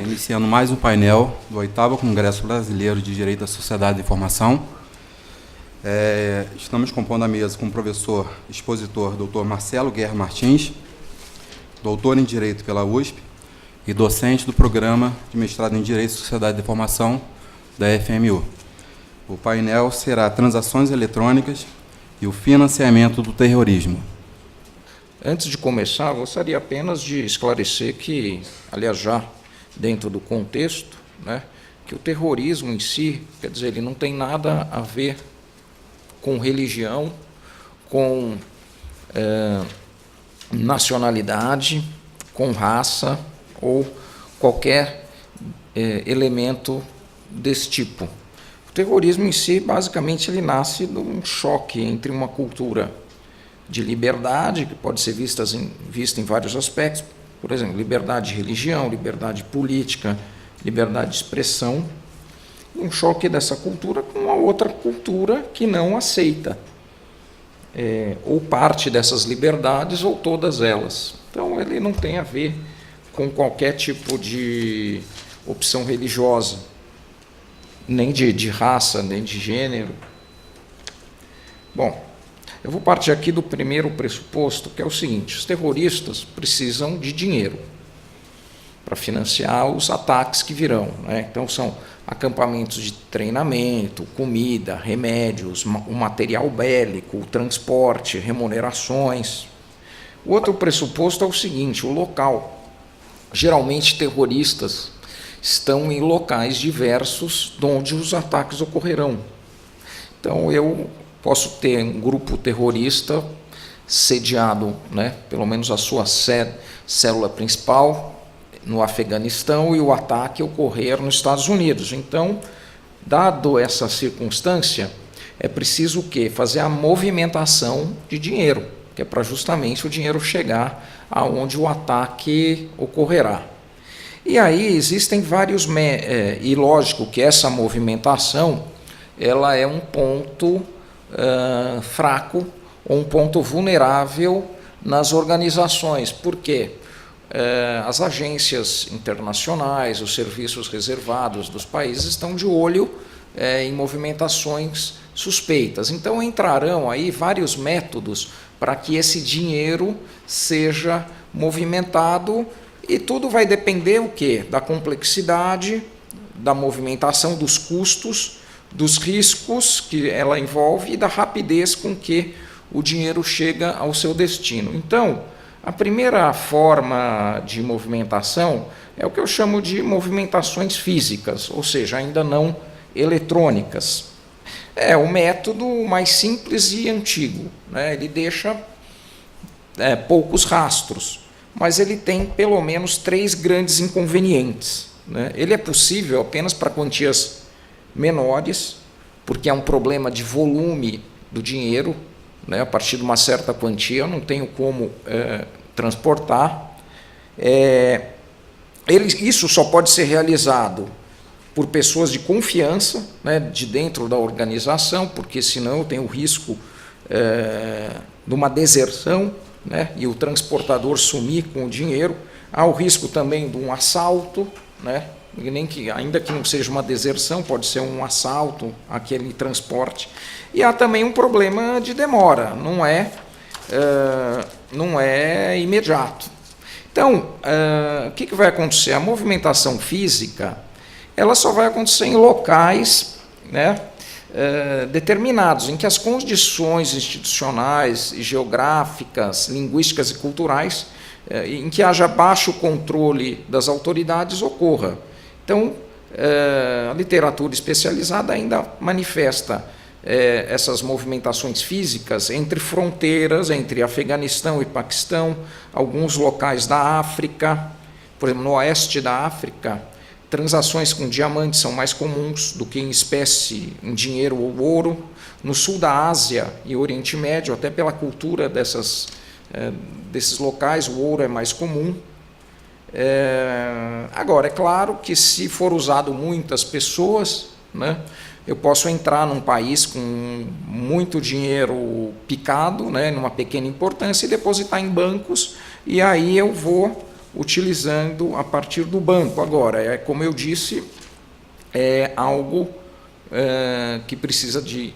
Iniciando mais um painel do 8º Congresso Brasileiro de Direito da Sociedade de Informação. Estamos compondo a mesa com o professor expositor Dr. Marcelo Guerra Martins, doutor em Direito pela USP e docente do Programa de Mestrado em Direito da Sociedade de Informação da FMU. O painel será Transações Eletrônicas e o Financiamento do Terrorismo. Antes de começar, gostaria apenas de esclarecer que, aliás, já dentro do contexto, que o terrorismo em si, quer dizer, ele não tem nada a ver com religião, com nacionalidade, com raça ou qualquer elemento desse tipo. O terrorismo em si, basicamente, ele nasce de um choque entre uma cultura de liberdade, que pode ser vista em vários aspectos, por exemplo, liberdade de religião, liberdade política, liberdade de expressão, um choque dessa cultura com uma outra cultura que não aceita ou parte dessas liberdades ou todas elas. Então, ele não tem a ver com qualquer tipo de opção religiosa, nem de raça, nem de gênero. Bom, eu vou partir aqui do primeiro pressuposto, que é o seguinte: os terroristas precisam de dinheiro para financiar os ataques que virão, Então, são acampamentos de treinamento, comida, remédios, o material bélico, o transporte, remunerações. O outro pressuposto é o seguinte: o local. Geralmente, terroristas estão em locais diversos de onde os ataques ocorrerão. Então, eu posso ter um grupo terrorista sediado, pelo menos a sua célula principal, no Afeganistão, e o ataque ocorrer nos Estados Unidos. Então, dado essa circunstância, é preciso o quê? Fazer a movimentação de dinheiro, que é para justamente o dinheiro chegar aonde o ataque ocorrerá. E aí existem vários... e lógico que essa movimentação ela é um ponto fraco ou um ponto vulnerável nas organizações. Por quê? As agências internacionais, os serviços reservados dos países estão de olho em movimentações suspeitas. Então, entrarão aí vários métodos para que esse dinheiro seja movimentado, e tudo vai depender o quê? Da complexidade, da movimentação, dos custos, dos riscos que ela envolve e da rapidez com que o dinheiro chega ao seu destino. Então, a primeira forma de movimentação é o que eu chamo de movimentações físicas, ou seja, ainda não eletrônicas. É o método mais simples e antigo, Ele deixa poucos rastros, mas ele tem pelo menos 3 grandes inconvenientes, Ele é possível apenas para quantias menores, porque é um problema de volume do dinheiro, a partir de uma certa quantia eu não tenho como transportar. Isso só pode ser realizado por pessoas de confiança, de dentro da organização, porque senão eu tenho o risco de uma deserção, e o transportador sumir com o dinheiro. Há o risco também de um assalto, ainda que não seja uma deserção, pode ser um assalto, aquele transporte. E há também um problema de demora, não é imediato. Então, o que vai acontecer? A movimentação física ela só vai acontecer em locais determinados, em que as condições institucionais, geográficas, linguísticas e culturais, em que haja baixo controle das autoridades, ocorra. Então, a literatura especializada ainda manifesta essas movimentações físicas entre fronteiras, entre Afeganistão e Paquistão, alguns locais da África, por exemplo, no oeste da África, transações com diamantes são mais comuns do que em espécie, em dinheiro ou ouro. No sul da Ásia e Oriente Médio, até pela cultura desses locais, o ouro é mais comum. Agora, é claro que se for usado muitas pessoas, eu posso entrar num país com muito dinheiro picado, numa pequena importância, e depositar em bancos, e aí eu vou utilizando a partir do banco. Agora, como eu disse, é algo que precisa de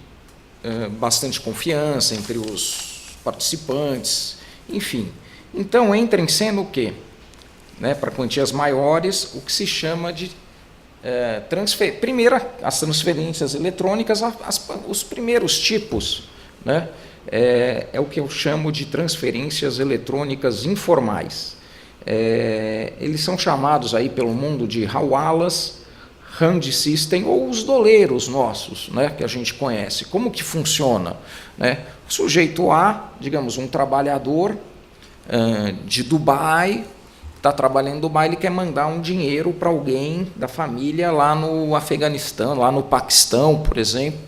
bastante confiança entre os participantes, enfim. Então, entra em cena o quê? Né, para quantias maiores, o que se chama de primeiro, as transferências eletrônicas, os primeiros tipos, né, é o que eu chamo de transferências eletrônicas informais. Eles são chamados aí pelo mundo de hawalas, hand system, ou os doleiros nossos, né, que a gente conhece. Como que funciona? Né? O sujeito A, digamos, um trabalhador de Dubai, está trabalhando em Dubai, ele quer mandar um dinheiro para alguém da família lá no Afeganistão, lá no Paquistão, por exemplo.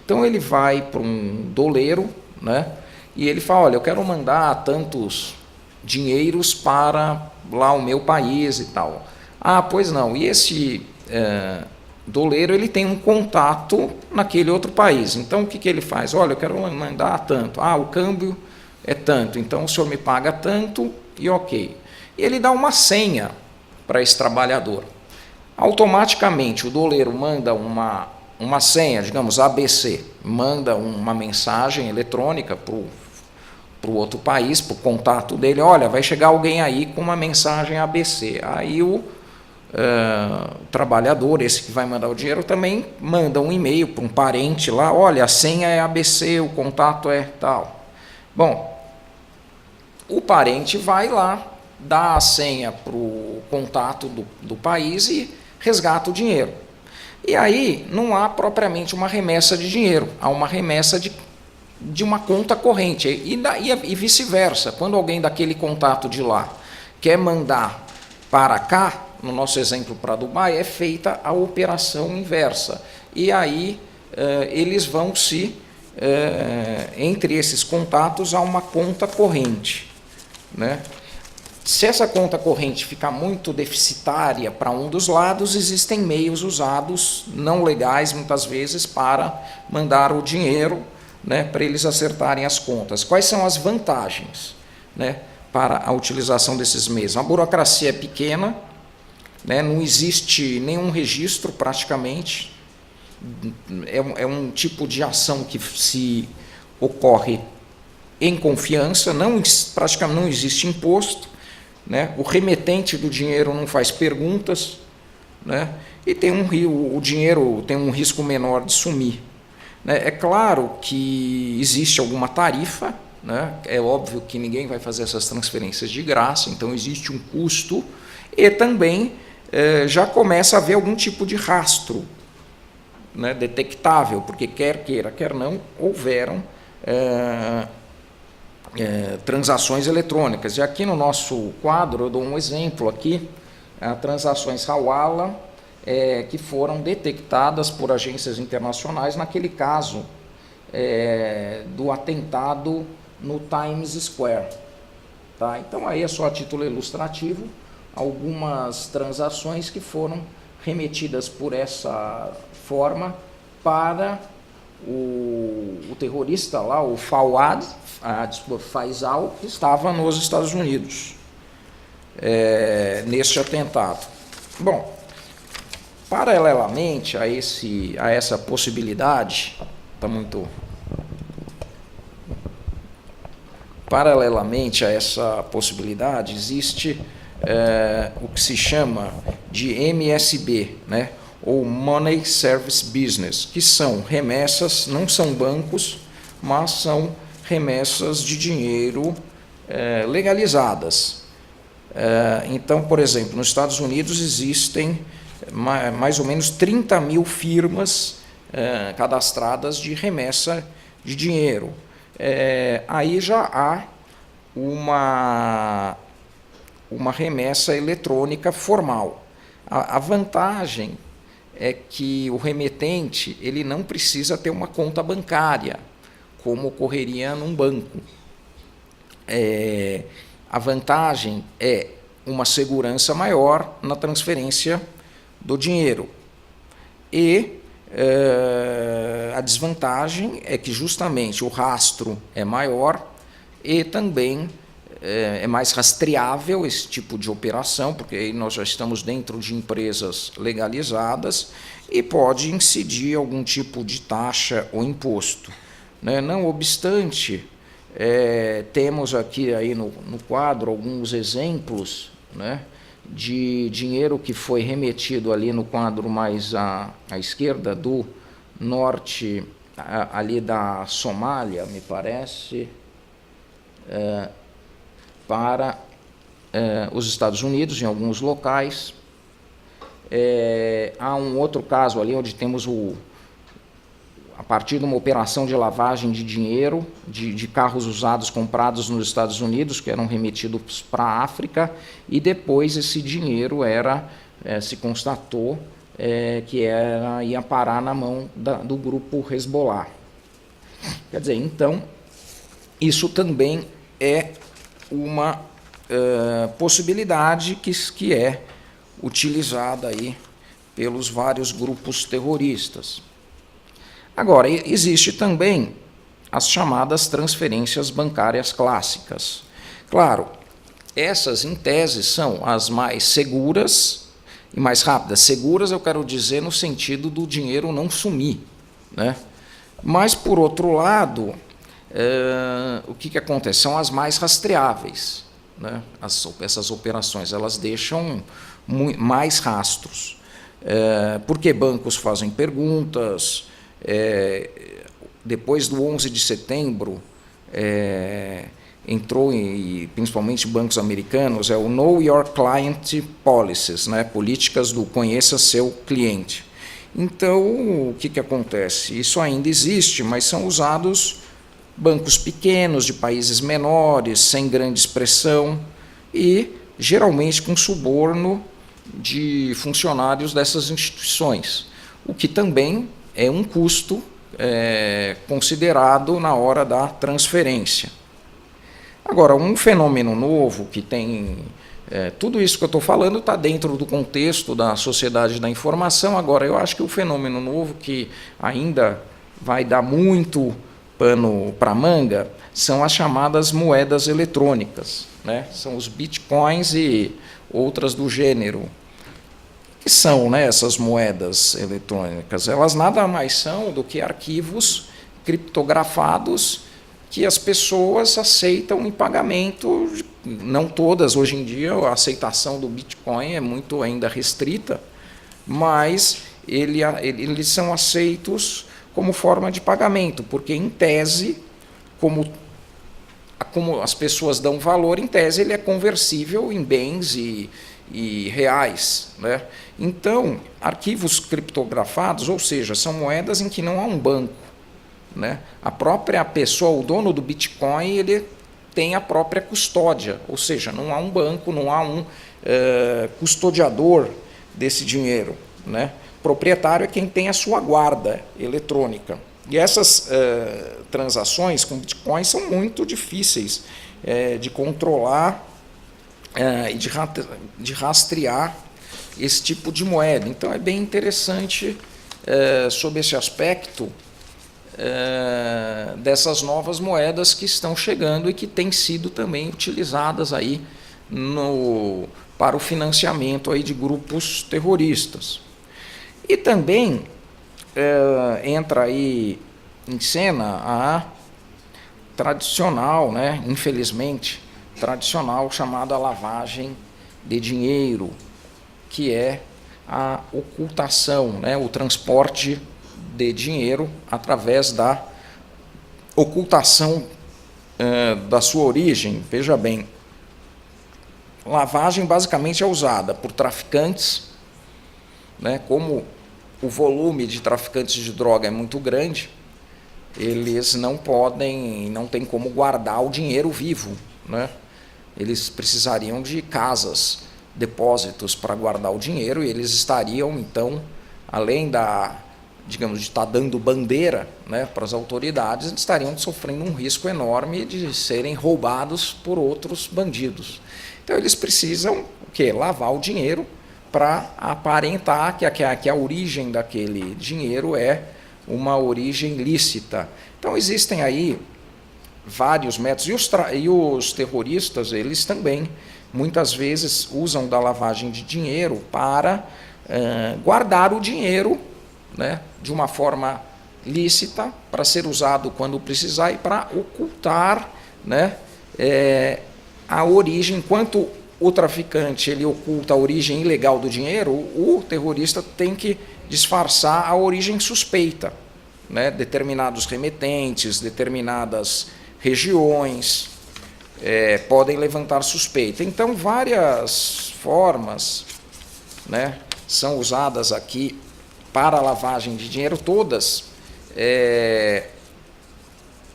Então ele vai para um doleiro, né, e ele fala, olha, eu quero mandar tantos dinheiros para lá o meu país e tal. Ah, pois não, e esse doleiro ele tem um contato naquele outro país. Então o que ele faz? Olha, eu quero mandar tanto. Ah, o câmbio é tanto, então o senhor me paga tanto e ok. E ele dá uma senha para esse trabalhador. Automaticamente o doleiro manda uma senha, digamos ABC, manda uma mensagem eletrônica para o outro país, para o contato dele, olha, vai chegar alguém aí com uma mensagem ABC. Aí o trabalhador, esse que vai mandar o dinheiro, também manda um e-mail para um parente lá, olha, a senha é ABC, o contato é tal. Bom, o parente vai lá, dá a senha para o contato do país e resgata o dinheiro. E aí não há propriamente uma remessa de dinheiro, há uma remessa de uma conta corrente. E vice-versa, quando alguém daquele contato de lá quer mandar para cá, no nosso exemplo para Dubai, é feita a operação inversa. E aí eles vão entre esses contatos, há uma conta corrente, né? Se essa conta corrente ficar muito deficitária para um dos lados, existem meios usados, não legais muitas vezes, para mandar o dinheiro, né, para eles acertarem as contas. Quais são as vantagens, né, para a utilização desses meios? A burocracia é pequena, né, não existe nenhum registro praticamente, é um tipo de ação que se ocorre em confiança, praticamente não existe imposto, né? O remetente do dinheiro não faz perguntas, né? E o dinheiro tem um risco menor de sumir, né? É claro que existe alguma tarifa, né? É óbvio que ninguém vai fazer essas transferências de graça, então existe um custo e também já começa a haver algum tipo de rastro, né, detectável, porque quer queira, quer não, houveram transações eletrônicas. E aqui no nosso quadro eu dou um exemplo aqui, transações Hawala que foram detectadas por agências internacionais naquele caso do atentado no Times Square. Tá? Então aí é só a título ilustrativo algumas transações que foram remetidas por essa forma para o terrorista lá, o Faisal, que estava nos Estados Unidos, neste atentado. Bom, paralelamente a essa possibilidade, existe o que se chama de MSB, né? Ou Money Service Business, que são remessas, não são bancos, mas são remessas de dinheiro legalizadas. Então, por exemplo, nos Estados Unidos existem mais ou menos 30 mil firmas cadastradas de remessa de dinheiro. Aí já há uma remessa eletrônica formal. A vantagem é que o remetente ele não precisa ter uma conta bancária, como ocorreria num banco. A vantagem é uma segurança maior na transferência do dinheiro. E a desvantagem é que justamente o rastro é maior e também é mais rastreável esse tipo de operação, porque aí nós já estamos dentro de empresas legalizadas e pode incidir algum tipo de taxa ou imposto, né? Não obstante, temos aqui aí no quadro alguns exemplos, né, de dinheiro que foi remetido ali no quadro mais à esquerda, do norte, ali da Somália, me parece, para os Estados Unidos, em alguns locais. Há um outro caso ali onde temos a partir de uma operação de lavagem de dinheiro de carros usados comprados nos Estados Unidos, que eram remetidos para a África, e depois esse dinheiro se constatou que ia parar na mão do grupo Hezbollah. Quer dizer, então, isso também é uma possibilidade que é utilizada aí pelos vários grupos terroristas. Agora, existe também as chamadas transferências bancárias clássicas. Claro, essas, em tese, são as mais seguras e mais rápidas. Seguras, eu quero dizer, no sentido do dinheiro não sumir, né? Mas, por outro lado, o que acontece? São as mais rastreáveis, né? Essas operações, elas deixam mais rastros. Porque bancos fazem perguntas. Depois do 11 de setembro, entrou, principalmente bancos americanos, o Know Your Client Policies, né? Políticas do conheça seu cliente. Então, o que acontece? Isso ainda existe, mas são usados bancos pequenos, de países menores, sem grande expressão, e geralmente com suborno de funcionários dessas instituições, o que também é um custo considerado na hora da transferência. Agora, um fenômeno novo que tem... tudo isso que eu estou falando está dentro do contexto da sociedade da informação. Agora, eu acho que o fenômeno novo que ainda vai dar muito pano para manga são as chamadas moedas eletrônicas, né? São os bitcoins e outras do gênero. O que são, né, essas moedas eletrônicas? Elas nada mais são do que arquivos criptografados que as pessoas aceitam em pagamento. Não todas, hoje em dia, a aceitação do Bitcoin é muito ainda restrita, mas eles são aceitos como forma de pagamento, porque, em tese, como as pessoas dão valor, em tese ele é conversível em bens e reais, né? Então, arquivos criptografados, ou seja, são moedas em que não há um banco, né? A própria pessoa, o dono do Bitcoin, ele tem a própria custódia, ou seja, não há um banco, não há um custodiador desse dinheiro, né? Proprietário é quem tem a sua guarda eletrônica. E essas transações com Bitcoin são muito difíceis de controlar e de rastrear esse tipo de moeda. Então, é bem interessante sob esse aspecto dessas novas moedas que estão chegando e que têm sido também utilizadas aí para o financiamento aí de grupos terroristas. E também entra aí em cena a tradicional, né, infelizmente, tradicional chamada lavagem de dinheiro, que é a ocultação, né, o transporte de dinheiro através da ocultação da sua origem. Veja bem, lavagem basicamente é usada por traficantes, né, como o volume de traficantes de droga é muito grande, eles não têm como guardar o dinheiro vivo, né? Eles precisariam de casas, depósitos para guardar o dinheiro, e eles estariam, então, além de estar dando bandeira, né, para as autoridades, eles estariam sofrendo um risco enorme de serem roubados por outros bandidos. Então, eles precisam lavar o dinheiro para aparentar que a origem daquele dinheiro é uma origem lícita. Então, existem aí vários métodos. E os terroristas, eles também, muitas vezes, usam da lavagem de dinheiro para guardar o dinheiro, né, de uma forma lícita, para ser usado quando precisar e para ocultar, né, a origem. Enquanto o traficante ele oculta a origem ilegal do dinheiro, o terrorista tem que disfarçar a origem suspeita, né, determinados remetentes, determinadas regiões podem levantar suspeita. Então, várias formas, né, são usadas aqui para a lavagem de dinheiro, todas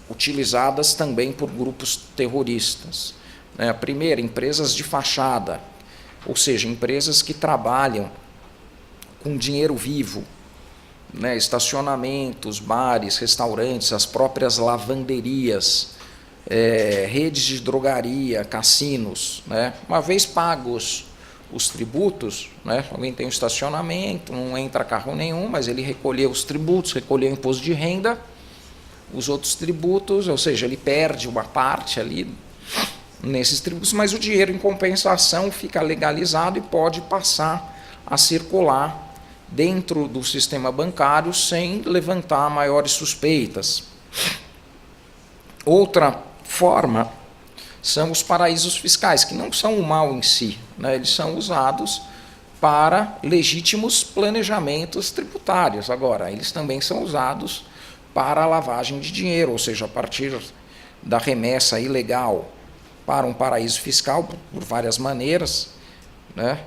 utilizadas também por grupos terroristas. A primeira, empresas de fachada, ou seja, empresas que trabalham com dinheiro vivo, né, estacionamentos, bares, restaurantes, as próprias lavanderias, redes de drogaria, cassinos, né, uma vez pagos os tributos, né, alguém tem um estacionamento, não entra carro nenhum, mas ele recolheu os tributos, recolheu o imposto de renda, os outros tributos, ou seja, ele perde uma parte ali nesses tributos, mas o dinheiro em compensação fica legalizado e pode passar a circular dentro do sistema bancário sem levantar maiores suspeitas. Outra forma são os paraísos fiscais, que não são o mal em si, né? Eles são usados para legítimos planejamentos tributários. Agora, eles também são usados para a lavagem de dinheiro, ou seja, a partir da remessa ilegal para um paraíso fiscal, por várias maneiras, né,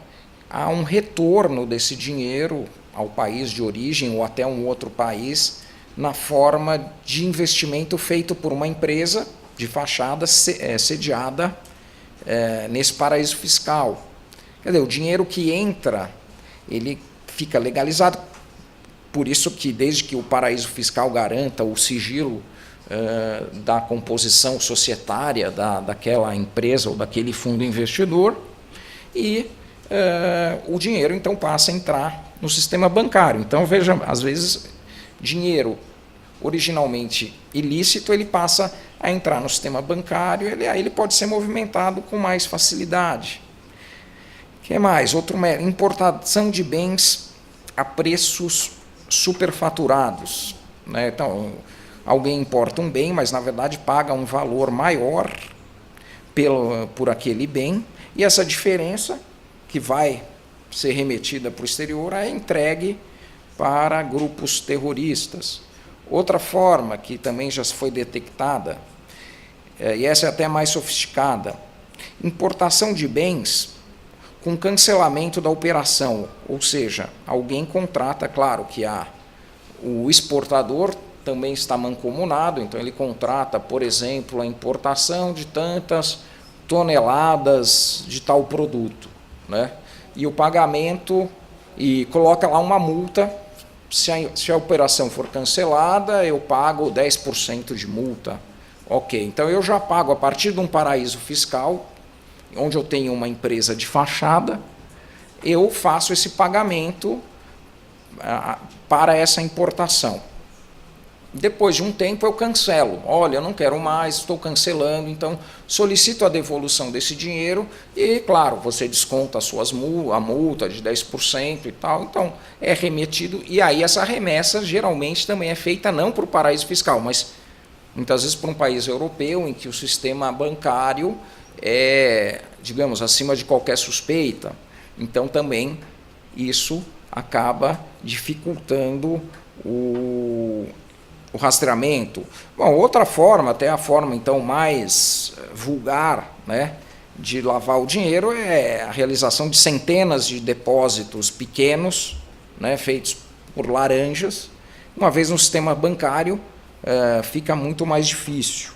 há um retorno desse dinheiro ao país de origem ou até um outro país na forma de investimento feito por uma empresa de fachada sediada nesse paraíso fiscal. Quer dizer, o dinheiro que entra, ele fica legalizado, por isso que desde que o paraíso fiscal garanta o sigilo da composição societária daquela empresa ou daquele fundo investidor, e o dinheiro então passa a entrar no sistema bancário. Então, veja, às vezes, dinheiro originalmente ilícito, ele passa a entrar no sistema bancário, aí ele pode ser movimentado com mais facilidade. O que mais? Outro método, importação de bens a preços superfaturados, né? Então, alguém importa um bem, mas na verdade paga um valor maior por aquele bem, e essa diferença que vai ser remetida para o exterior é entregue para grupos terroristas. Outra forma que também já foi detectada, e essa é até mais sofisticada, importação de bens com cancelamento da operação, ou seja, alguém contrata, claro que o exportador também está mancomunado, então ele contrata, por exemplo, a importação de tantas toneladas de tal produto, né? E o pagamento, e coloca lá uma multa, se a operação for cancelada, eu pago 10% de multa. Ok, então eu já pago a partir de um paraíso fiscal, onde eu tenho uma empresa de fachada, eu faço esse pagamento para essa importação. Depois de um tempo eu cancelo. Olha, eu não quero mais, estou cancelando, então solicito a devolução desse dinheiro e, claro, você desconta a multa de 10% e tal, então é remetido, e aí essa remessa geralmente também é feita não para o paraíso fiscal, mas muitas vezes para um país europeu em que o sistema bancário é, digamos, acima de qualquer suspeita. Então também isso acaba dificultando o rastreamento. Bom, outra forma, até a forma então mais vulgar, né, de lavar o dinheiro é a realização de centenas de depósitos pequenos, né, feitos por laranjas. Uma vez no sistema bancário, fica muito mais difícil.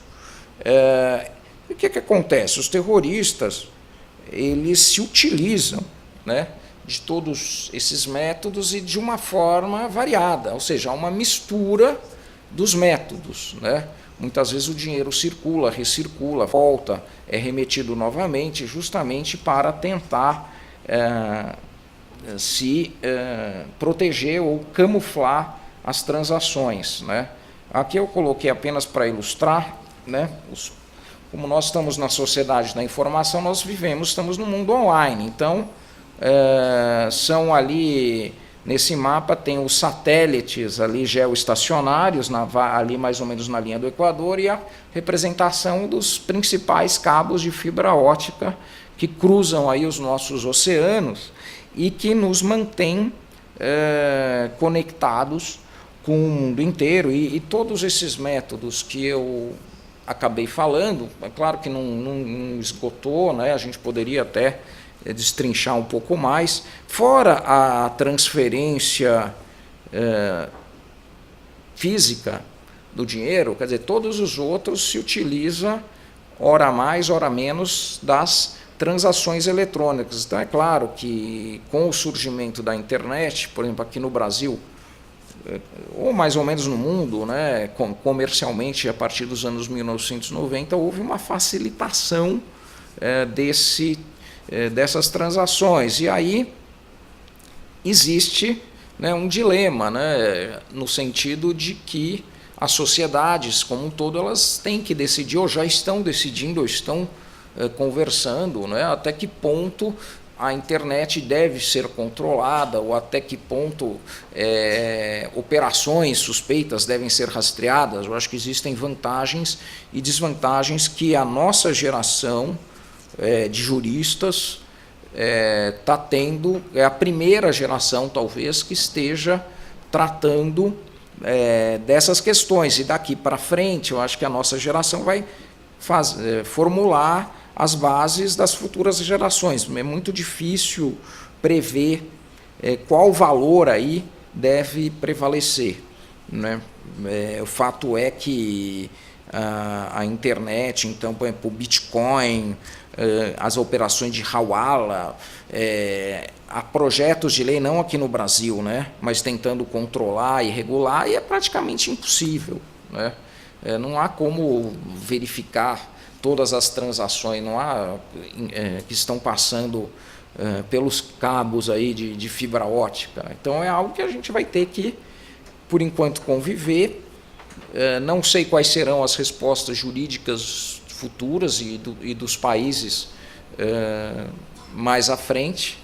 O que acontece? Os terroristas, eles se utilizam, né, de todos esses métodos e de uma forma variada, ou seja, há uma mistura dos métodos, né? Muitas vezes o dinheiro circula, recircula, volta, é remetido novamente, justamente para tentar se proteger ou camuflar as transações, né? Aqui eu coloquei apenas para ilustrar né, como nós estamos na sociedade da informação, nós estamos no mundo online. Então, são ali, nesse mapa, tem os satélites ali geoestacionários, ali mais ou menos na linha do Equador, e a representação dos principais cabos de fibra ótica que cruzam aí os nossos oceanos e que nos mantêm conectados com o mundo inteiro. E todos esses métodos que eu acabei falando, é claro que não esgotou, né? A gente poderia até destrinchar um pouco mais, fora a transferência física do dinheiro, quer dizer, todos os outros se utiliza, ora mais, ora menos, das transações eletrônicas. Então, é claro que com o surgimento da internet, por exemplo, aqui no Brasil, ou mais ou menos no mundo, né, comercialmente, a partir dos anos 1990, houve uma facilitação dessas transações. E aí existe, né, um dilema, né, no sentido de que as sociedades, como um todo, elas têm que decidir, ou já estão decidindo, ou estão conversando, né, até que ponto a internet deve ser controlada, ou até que ponto operações suspeitas devem ser rastreadas. Eu acho que existem vantagens e desvantagens que a nossa geração de juristas está tendo, é a primeira geração, talvez, que esteja tratando dessas questões. E daqui para frente, eu acho que a nossa geração vai formular as bases das futuras gerações. É muito difícil prever qual valor aí deve prevalecer, né? O fato é que a internet, então, por exemplo, o Bitcoin, as operações de Hawala, há projetos de lei, não aqui no Brasil, né, mas tentando controlar e regular, e é praticamente impossível, né? Não há como verificar todas as transações, não há que estão passando pelos cabos aí de fibra ótica. Então, é algo que a gente vai ter que, por enquanto, conviver. Não sei quais serão as respostas jurídicas futuras e dos países mais à frente,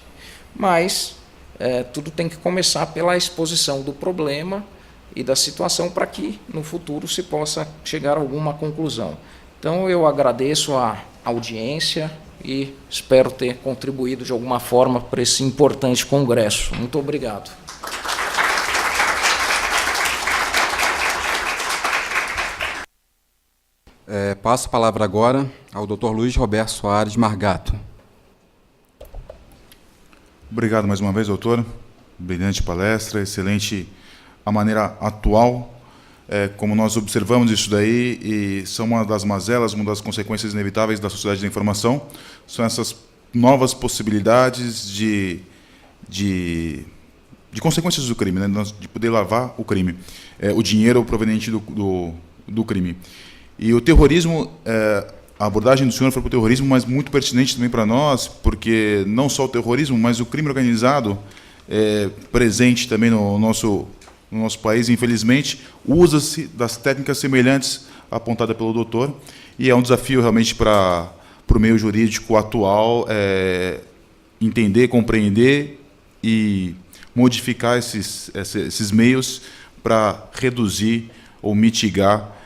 mas tudo tem que começar pela exposição do problema e da situação para que, no futuro, se possa chegar a alguma conclusão. Então, eu agradeço a audiência e espero ter contribuído de alguma forma para esse importante congresso. Muito obrigado. Passo a palavra agora ao Dr. Luiz Roberto Soares Margato. Obrigado mais uma vez, doutor. Brilhante palestra, excelente a maneira atual, como nós observamos isso daí, e são uma das mazelas, uma das consequências inevitáveis da sociedade da informação, são essas novas possibilidades de consequências do crime, né? De poder lavar o crime, o dinheiro proveniente do crime. E o terrorismo, a abordagem do senhor foi para o terrorismo, mas muito pertinente também para nós, porque não só o terrorismo, mas o crime organizado, presente também no nosso país, infelizmente, usa-se das técnicas semelhantes apontadas pelo doutor, e é um desafio realmente para o meio jurídico atual entender, compreender e modificar esses meios para reduzir ou mitigar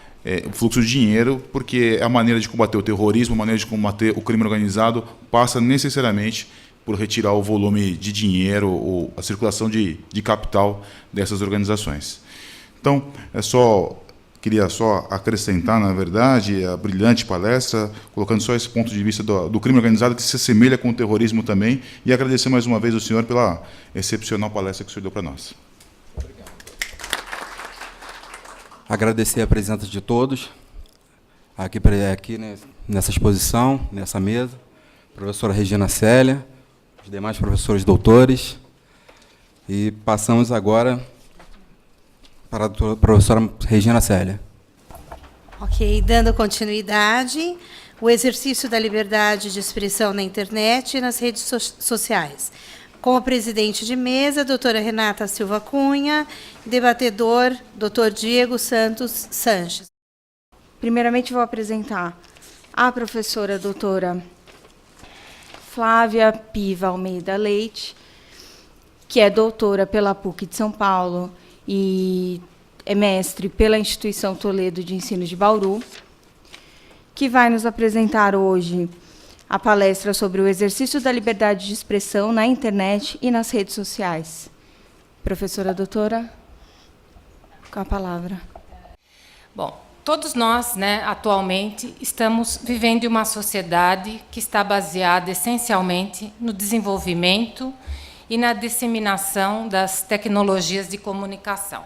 o fluxo de dinheiro, porque a maneira de combater o terrorismo, a maneira de combater o crime organizado passa necessariamente por retirar o volume de dinheiro ou a circulação de capital dessas organizações. Então, queria só acrescentar, na verdade, a brilhante palestra, colocando só esse ponto de vista do crime organizado, que se assemelha com o terrorismo também, e agradecer mais uma vez ao senhor pela excepcional palestra que o senhor deu para nós. Obrigado. Agradecer a presença de todos, aqui nessa exposição, nessa mesa, professora Regina Célia, os demais professores doutores, e passamos agora para a professora Regina Célia. Ok, dando continuidade, o exercício da liberdade de expressão na internet e nas redes sociais. Com a presidente de mesa, doutora Renata Silva Cunha, debatedor, doutor Diego Santos Sanches. Primeiramente, vou apresentar a professora doutora Flávia Piva Almeida Leite, que é doutora pela PUC de São Paulo e é mestre pela Instituição Toledo de Ensino de Bauru, que vai nos apresentar hoje a palestra sobre o exercício da liberdade de expressão na internet e nas redes sociais. Professora doutora, com a palavra. Bom, todos nós, né, atualmente, estamos vivendo uma sociedade que está baseada essencialmente no desenvolvimento e na disseminação das tecnologias de comunicação.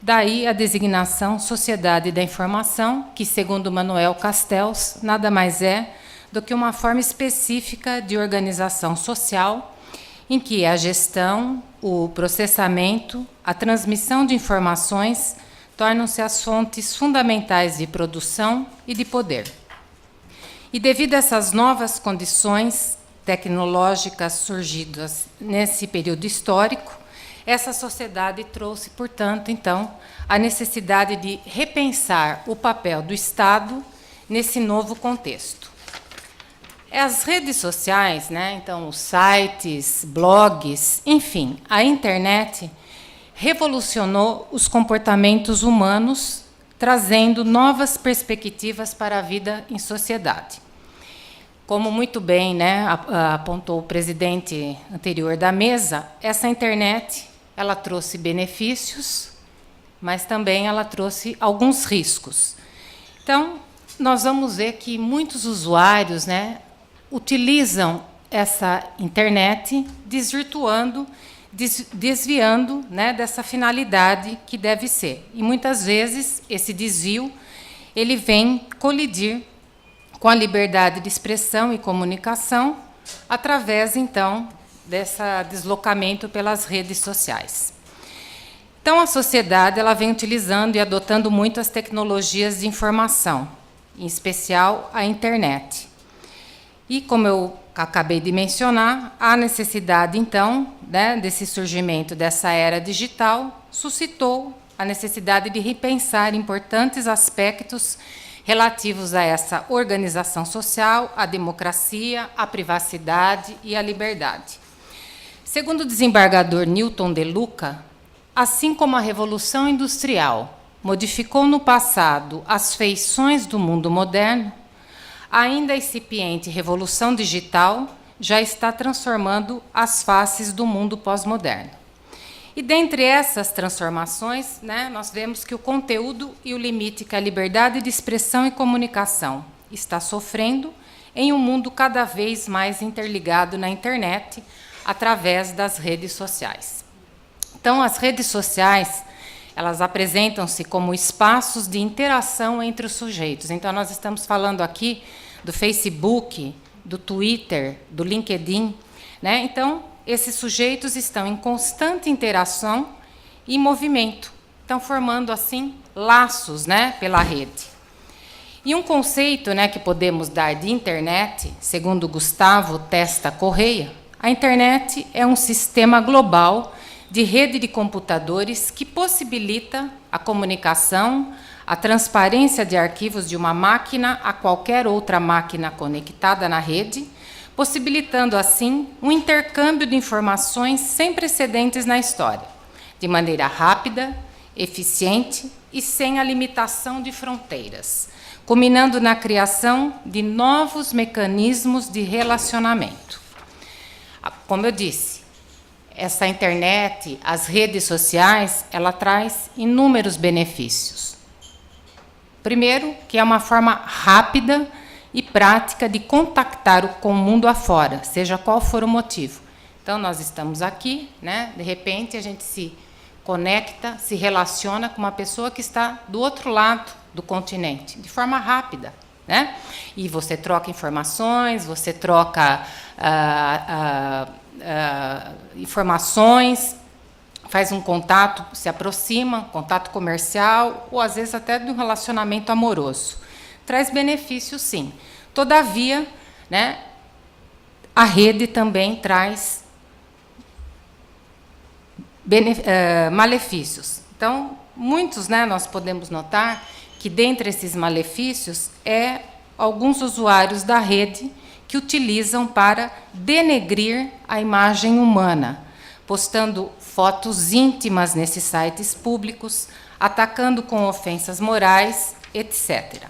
Daí a designação Sociedade da Informação, que, segundo Manuel Castells, nada mais é do que uma forma específica de organização social em que a gestão, o processamento, a transmissão de informações tornam-se as fontes fundamentais de produção e de poder. E devido a essas novas condições tecnológicas surgidas nesse período histórico, essa sociedade trouxe, portanto, então, a necessidade de repensar o papel do Estado nesse novo contexto. As redes sociais, né, então, os sites, blogs, enfim, a internet revolucionou os comportamentos humanos, trazendo novas perspectivas para a vida em sociedade. Como muito bem, né, apontou o presidente anterior da mesa, essa internet ela trouxe benefícios, mas também ela trouxe alguns riscos. Então, nós vamos ver que muitos usuários, né, utilizam essa internet desviando, né, dessa finalidade que deve ser. E muitas vezes esse desvio ele vem colidir com a liberdade de expressão e comunicação através, então, desse deslocamento pelas redes sociais. Então, a sociedade ela vem utilizando e adotando muito as tecnologias de informação, em especial a internet. E, como eu acabei de mencionar, a necessidade, então, né, desse surgimento dessa era digital suscitou a necessidade de repensar importantes aspectos relativos a essa organização social, à democracia, à privacidade e à liberdade. Segundo o desembargador Newton de Luca, assim como a Revolução Industrial modificou no passado as feições do mundo moderno, ainda a incipiente Revolução Digital já está transformando as faces do mundo pós-moderno. E, dentre essas transformações, né, nós vemos que o conteúdo e o limite que a liberdade de expressão e comunicação está sofrendo em um mundo cada vez mais interligado na internet, através das redes sociais. Então, as redes sociais, elas apresentam-se como espaços de interação entre os sujeitos. Então, nós estamos falando aqui do Facebook, do Twitter, do LinkedIn, né? Então, esses sujeitos estão em constante interação e movimento, estão formando, assim, laços, né, pela rede. E um conceito, né, que podemos dar de internet, segundo Gustavo Testa Correia, a internet é um sistema global de rede de computadores que possibilita a comunicação, a transparência de arquivos de uma máquina a qualquer outra máquina conectada na rede, possibilitando, assim, um intercâmbio de informações sem precedentes na história, de maneira rápida, eficiente e sem a limitação de fronteiras, culminando na criação de novos mecanismos de relacionamento. Como eu disse, essa internet, as redes sociais, ela traz inúmeros benefícios. Primeiro, que é uma forma rápida e prática de contactar com o mundo afora, seja qual for o motivo. Então, nós estamos aqui, né? De repente, a gente se conecta, se relaciona com uma pessoa que está do outro lado do continente, de forma rápida, né? E você troca informações, você troca informações, faz um contato, se aproxima, contato comercial, ou às vezes até de um relacionamento amoroso. Traz benefícios, sim. Todavia, né, a rede também traz malefícios. Então, muitos, né, nós podemos notar que, dentre esses malefícios, alguns usuários da rede que utilizam para denegrir a imagem humana, postando fotos íntimas nesses sites públicos, atacando com ofensas morais, etc.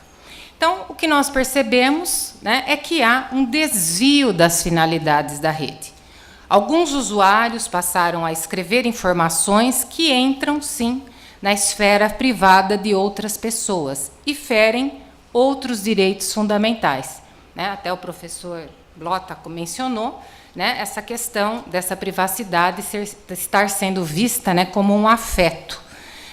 Então, o que nós percebemos, né, é que há um desvio das finalidades da rede. Alguns usuários passaram a escrever informações que entram, sim, na esfera privada de outras pessoas e ferem outros direitos fundamentais, né? Até o professor Blota mencionou, né, essa questão dessa privacidade estar sendo vista, né, como um afeto,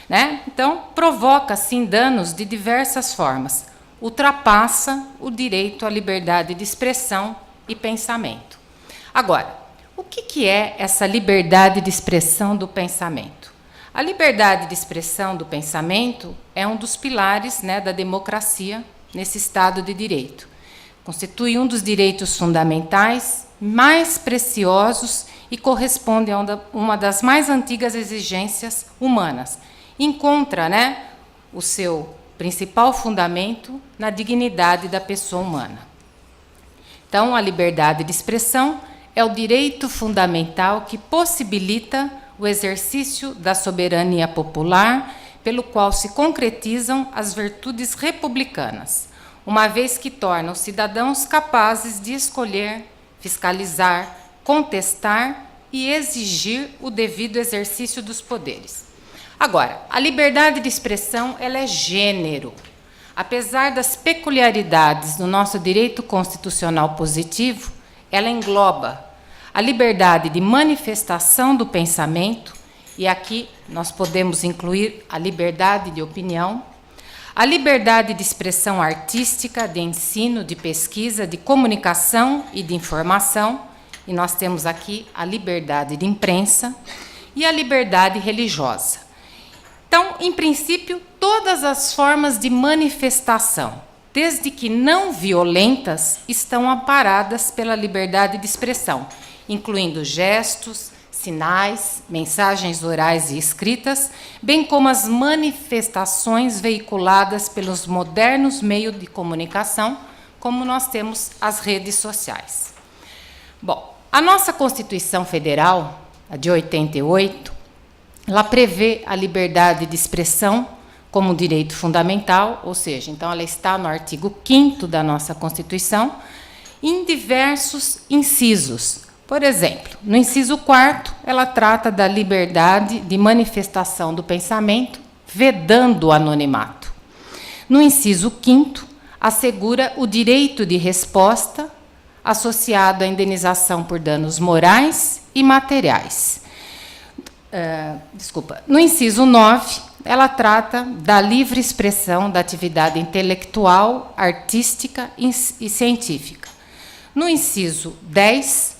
né? Então, provoca, sim, danos de diversas formas. Ultrapassa o direito à liberdade de expressão e pensamento. Agora, o que é essa liberdade de expressão do pensamento? A liberdade de expressão do pensamento é um dos pilares, né, da democracia nesse Estado de Direito. Constitui um dos direitos fundamentais mais preciosos e corresponde a uma das mais antigas exigências humanas. Encontra, né, o seu principal fundamento na dignidade da pessoa humana. Então, a liberdade de expressão é o direito fundamental que possibilita o exercício da soberania popular, pelo qual se concretizam as virtudes republicanas, uma vez que torna os cidadãos capazes de escolher, fiscalizar, contestar e exigir o devido exercício dos poderes. Agora, a liberdade de expressão ela é gênero. Apesar das peculiaridades do nosso direito constitucional positivo, ela engloba a liberdade de manifestação do pensamento, e aqui nós podemos incluir a liberdade de opinião, a liberdade de expressão artística, de ensino, de pesquisa, de comunicação e de informação, e nós temos aqui a liberdade de imprensa, e a liberdade religiosa. Então, em princípio, todas as formas de manifestação, desde que não violentas, estão amparadas pela liberdade de expressão, incluindo gestos, sinais, mensagens orais e escritas, bem como as manifestações veiculadas pelos modernos meios de comunicação, como nós temos as redes sociais. Bom, a nossa Constituição Federal, a de 88, ela prevê a liberdade de expressão como direito fundamental, ou seja, então ela está no artigo 5º da nossa Constituição, em diversos incisos. Por exemplo, no inciso 4º, ela trata da liberdade de manifestação do pensamento, vedando o anonimato. No inciso 5º, assegura o direito de resposta associado à indenização por danos morais e materiais. No inciso 9, ela trata da livre expressão da atividade intelectual, artística e científica. No inciso 10,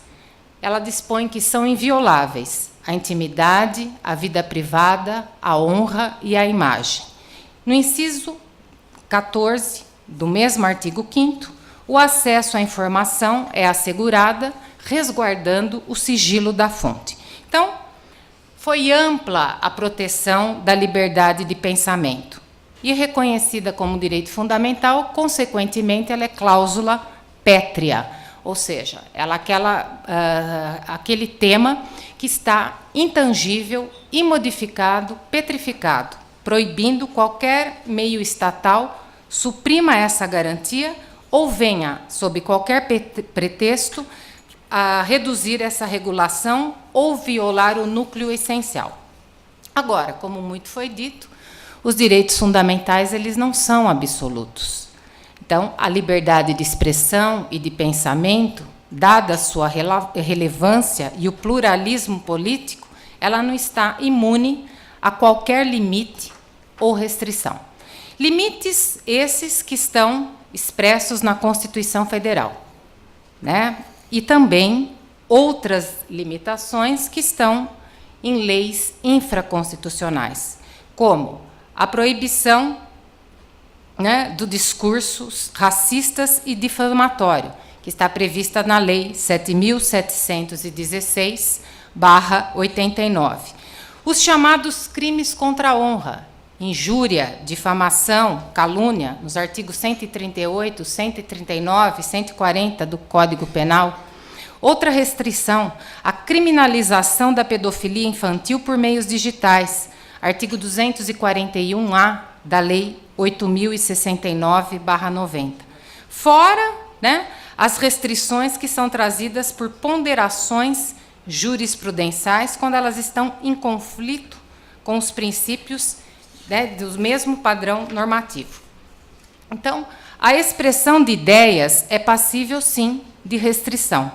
ela dispõe que são invioláveis a intimidade, a vida privada, a honra e a imagem. No inciso 14, do mesmo artigo 5º, o acesso à informação é assegurada, resguardando o sigilo da fonte. Então, foi ampla a proteção da liberdade de pensamento e reconhecida como direito fundamental, consequentemente, ela é cláusula pétrea, ou seja, ela aquele tema que está intangível, imodificado, petrificado, proibindo qualquer meio estatal suprima essa garantia ou venha, sob qualquer pretexto, a reduzir essa regulação ou violar o núcleo essencial. Agora, como muito foi dito, os direitos fundamentais eles não são absolutos. Então, a liberdade de expressão e de pensamento, dada a sua relevância e o pluralismo político, ela não está imune a qualquer limite ou restrição. Limites esses que estão expressos na Constituição Federal, né? E também outras limitações que estão em leis infraconstitucionais, como a proibição, né, do discursos racistas e difamatório, que está prevista na Lei 7.716/89. Os chamados crimes contra a honra, injúria, difamação, calúnia, nos artigos 138, 139, 140 do Código Penal. Outra restrição, a criminalização da pedofilia infantil por meios digitais, artigo 241-A da Lei 8.069/90. Fora, né, as restrições que são trazidas por ponderações jurisprudenciais quando elas estão em conflito com os princípios, né, do mesmo padrão normativo. Então, a expressão de ideias é passível, sim, de restrição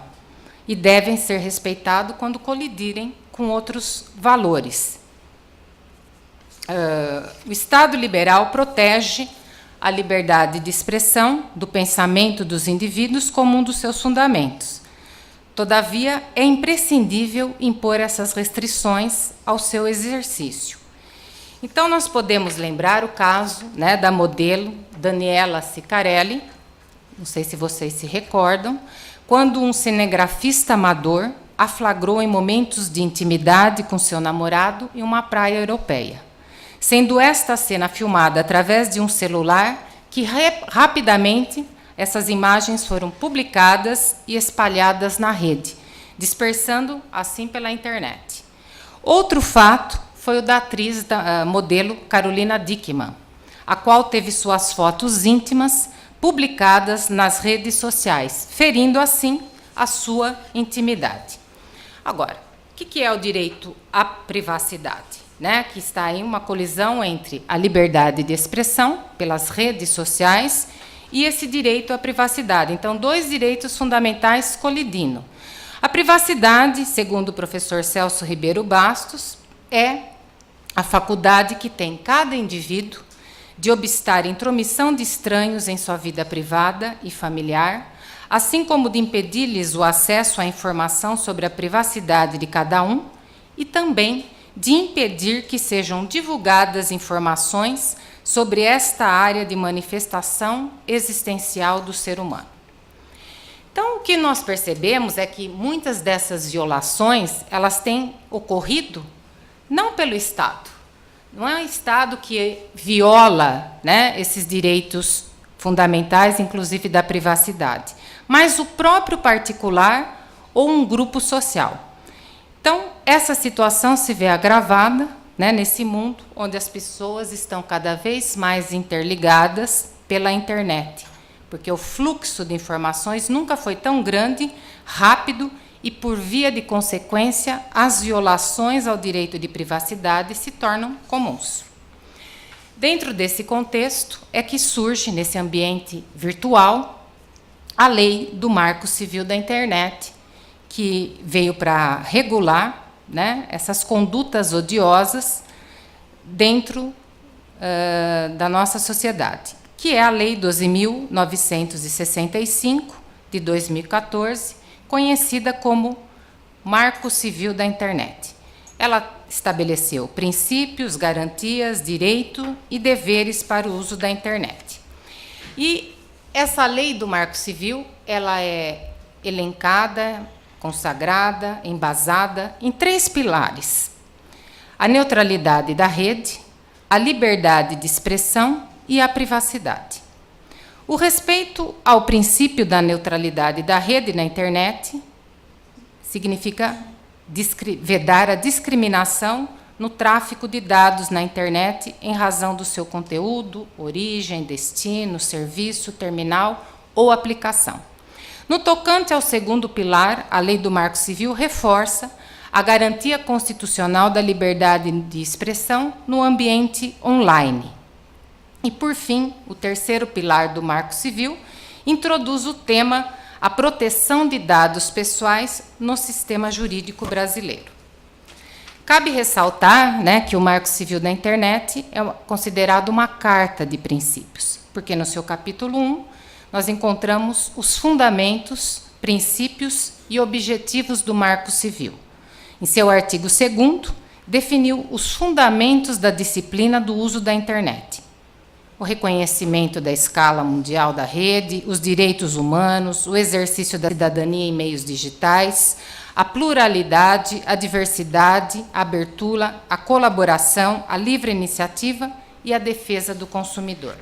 e devem ser respeitados quando colidirem com outros valores. O Estado liberal protege a liberdade de expressão do pensamento dos indivíduos como um dos seus fundamentos. Todavia, é imprescindível impor essas restrições ao seu exercício. Então, nós podemos lembrar o caso, né, da modelo Daniela Ciccarelli, não sei se vocês se recordam, quando um cinegrafista amador a flagrou em momentos de intimidade com seu namorado em uma praia europeia, sendo esta cena filmada através de um celular que rapidamente essas imagens foram publicadas e espalhadas na rede, dispersando assim pela internet. Outro fato foi o da atriz, da modelo Carolina Dickmann, a qual teve suas fotos íntimas publicadas nas redes sociais, ferindo assim a sua intimidade. Agora, o que é o direito à privacidade? Né, que está em uma colisão entre a liberdade de expressão pelas redes sociais e esse direito à privacidade. Então, dois direitos fundamentais colidindo. A privacidade, segundo o professor Celso Ribeiro Bastos, é a faculdade que tem cada indivíduo de obstar intromissão de estranhos em sua vida privada e familiar, assim como de impedir-lhes o acesso à informação sobre a privacidade de cada um e também de impedir que sejam divulgadas informações sobre esta área de manifestação existencial do ser humano. Então, o que nós percebemos é que muitas dessas violações, elas têm ocorrido não pelo Estado. Não é o Estado que viola, né, esses direitos fundamentais, inclusive da privacidade, mas o próprio particular ou um grupo social. Então, essa situação se vê agravada, né, nesse mundo onde as pessoas estão cada vez mais interligadas pela internet, porque o fluxo de informações nunca foi tão grande, rápido e, por via de consequência, as violações ao direito de privacidade se tornam comuns. Dentro desse contexto é que surge, nesse ambiente virtual, a Lei do Marco Civil da Internet, que veio para regular, né, essas condutas odiosas dentro da nossa sociedade, que é a Lei 12.965, de 2014, conhecida como Marco Civil da Internet. Ela estabeleceu princípios, garantias, direito e deveres para o uso da internet. E essa Lei do Marco Civil, ela é elencada, consagrada, embasada em 3 pilares: a neutralidade da rede, a liberdade de expressão e a privacidade. O respeito ao princípio da neutralidade da rede na internet significa vedar a discriminação no tráfico de dados na internet em razão do seu conteúdo, origem, destino, serviço, terminal ou aplicação. No tocante ao segundo pilar, a Lei do Marco Civil reforça a garantia constitucional da liberdade de expressão no ambiente online. E, por fim, o terceiro pilar do Marco Civil introduz o tema a proteção de dados pessoais no sistema jurídico brasileiro. Cabe ressaltar, né, que o Marco Civil da Internet é considerado uma carta de princípios, porque no seu capítulo 1 nós encontramos os fundamentos, princípios e objetivos do Marco Civil. Em seu artigo 2º, definiu os fundamentos da disciplina do uso da internet: o reconhecimento da escala mundial da rede, os direitos humanos, o exercício da cidadania em meios digitais, a pluralidade, a diversidade, a abertura, a colaboração, a livre iniciativa e a defesa do consumidor.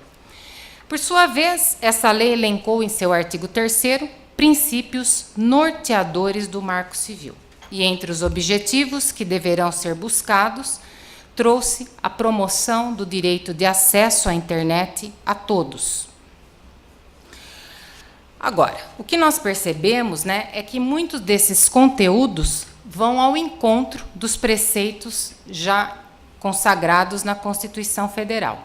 Por sua vez, essa lei elencou em seu artigo 3º princípios norteadores do Marco Civil. E entre os objetivos que deverão ser buscados, trouxe a promoção do direito de acesso à internet a todos. Agora, o que nós percebemos, né, é que muitos desses conteúdos vão ao encontro dos preceitos já consagrados na Constituição Federal.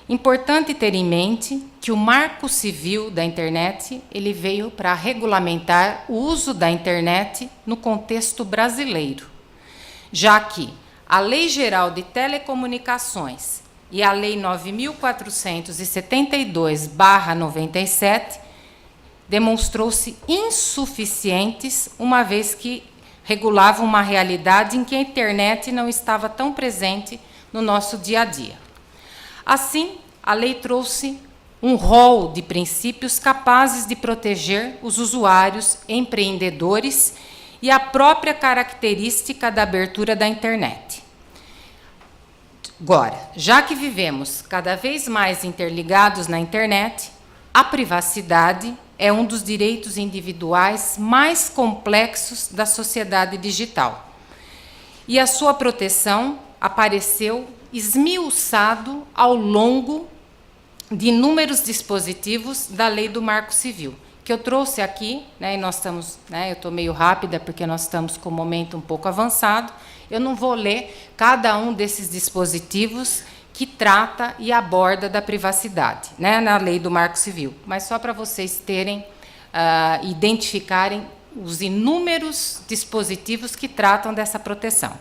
Importante ter em mente que o Marco Civil da Internet ele veio para regulamentar o uso da internet no contexto brasileiro, já que a Lei Geral de Telecomunicações e a Lei 9.472/97 demonstrou-se insuficientes, uma vez que regulavam uma realidade em que a internet não estava tão presente no nosso dia a dia. Assim, a lei trouxe um rol de princípios capazes de proteger os usuários, empreendedores e a própria característica da abertura da internet. Agora, já que vivemos cada vez mais interligados na internet, a privacidade é um dos direitos individuais mais complexos da sociedade digital. E a sua proteção apareceu esmiuçado ao longo de inúmeros dispositivos da Lei do Marco Civil, que eu trouxe aqui, né, e nós estamos, né, eu estou meio rápida porque nós estamos com o momento um pouco avançado, eu não vou ler cada um desses dispositivos que trata e aborda da privacidade, né, na Lei do Marco Civil, mas só para vocês terem, identificarem os inúmeros dispositivos que tratam dessa proteção.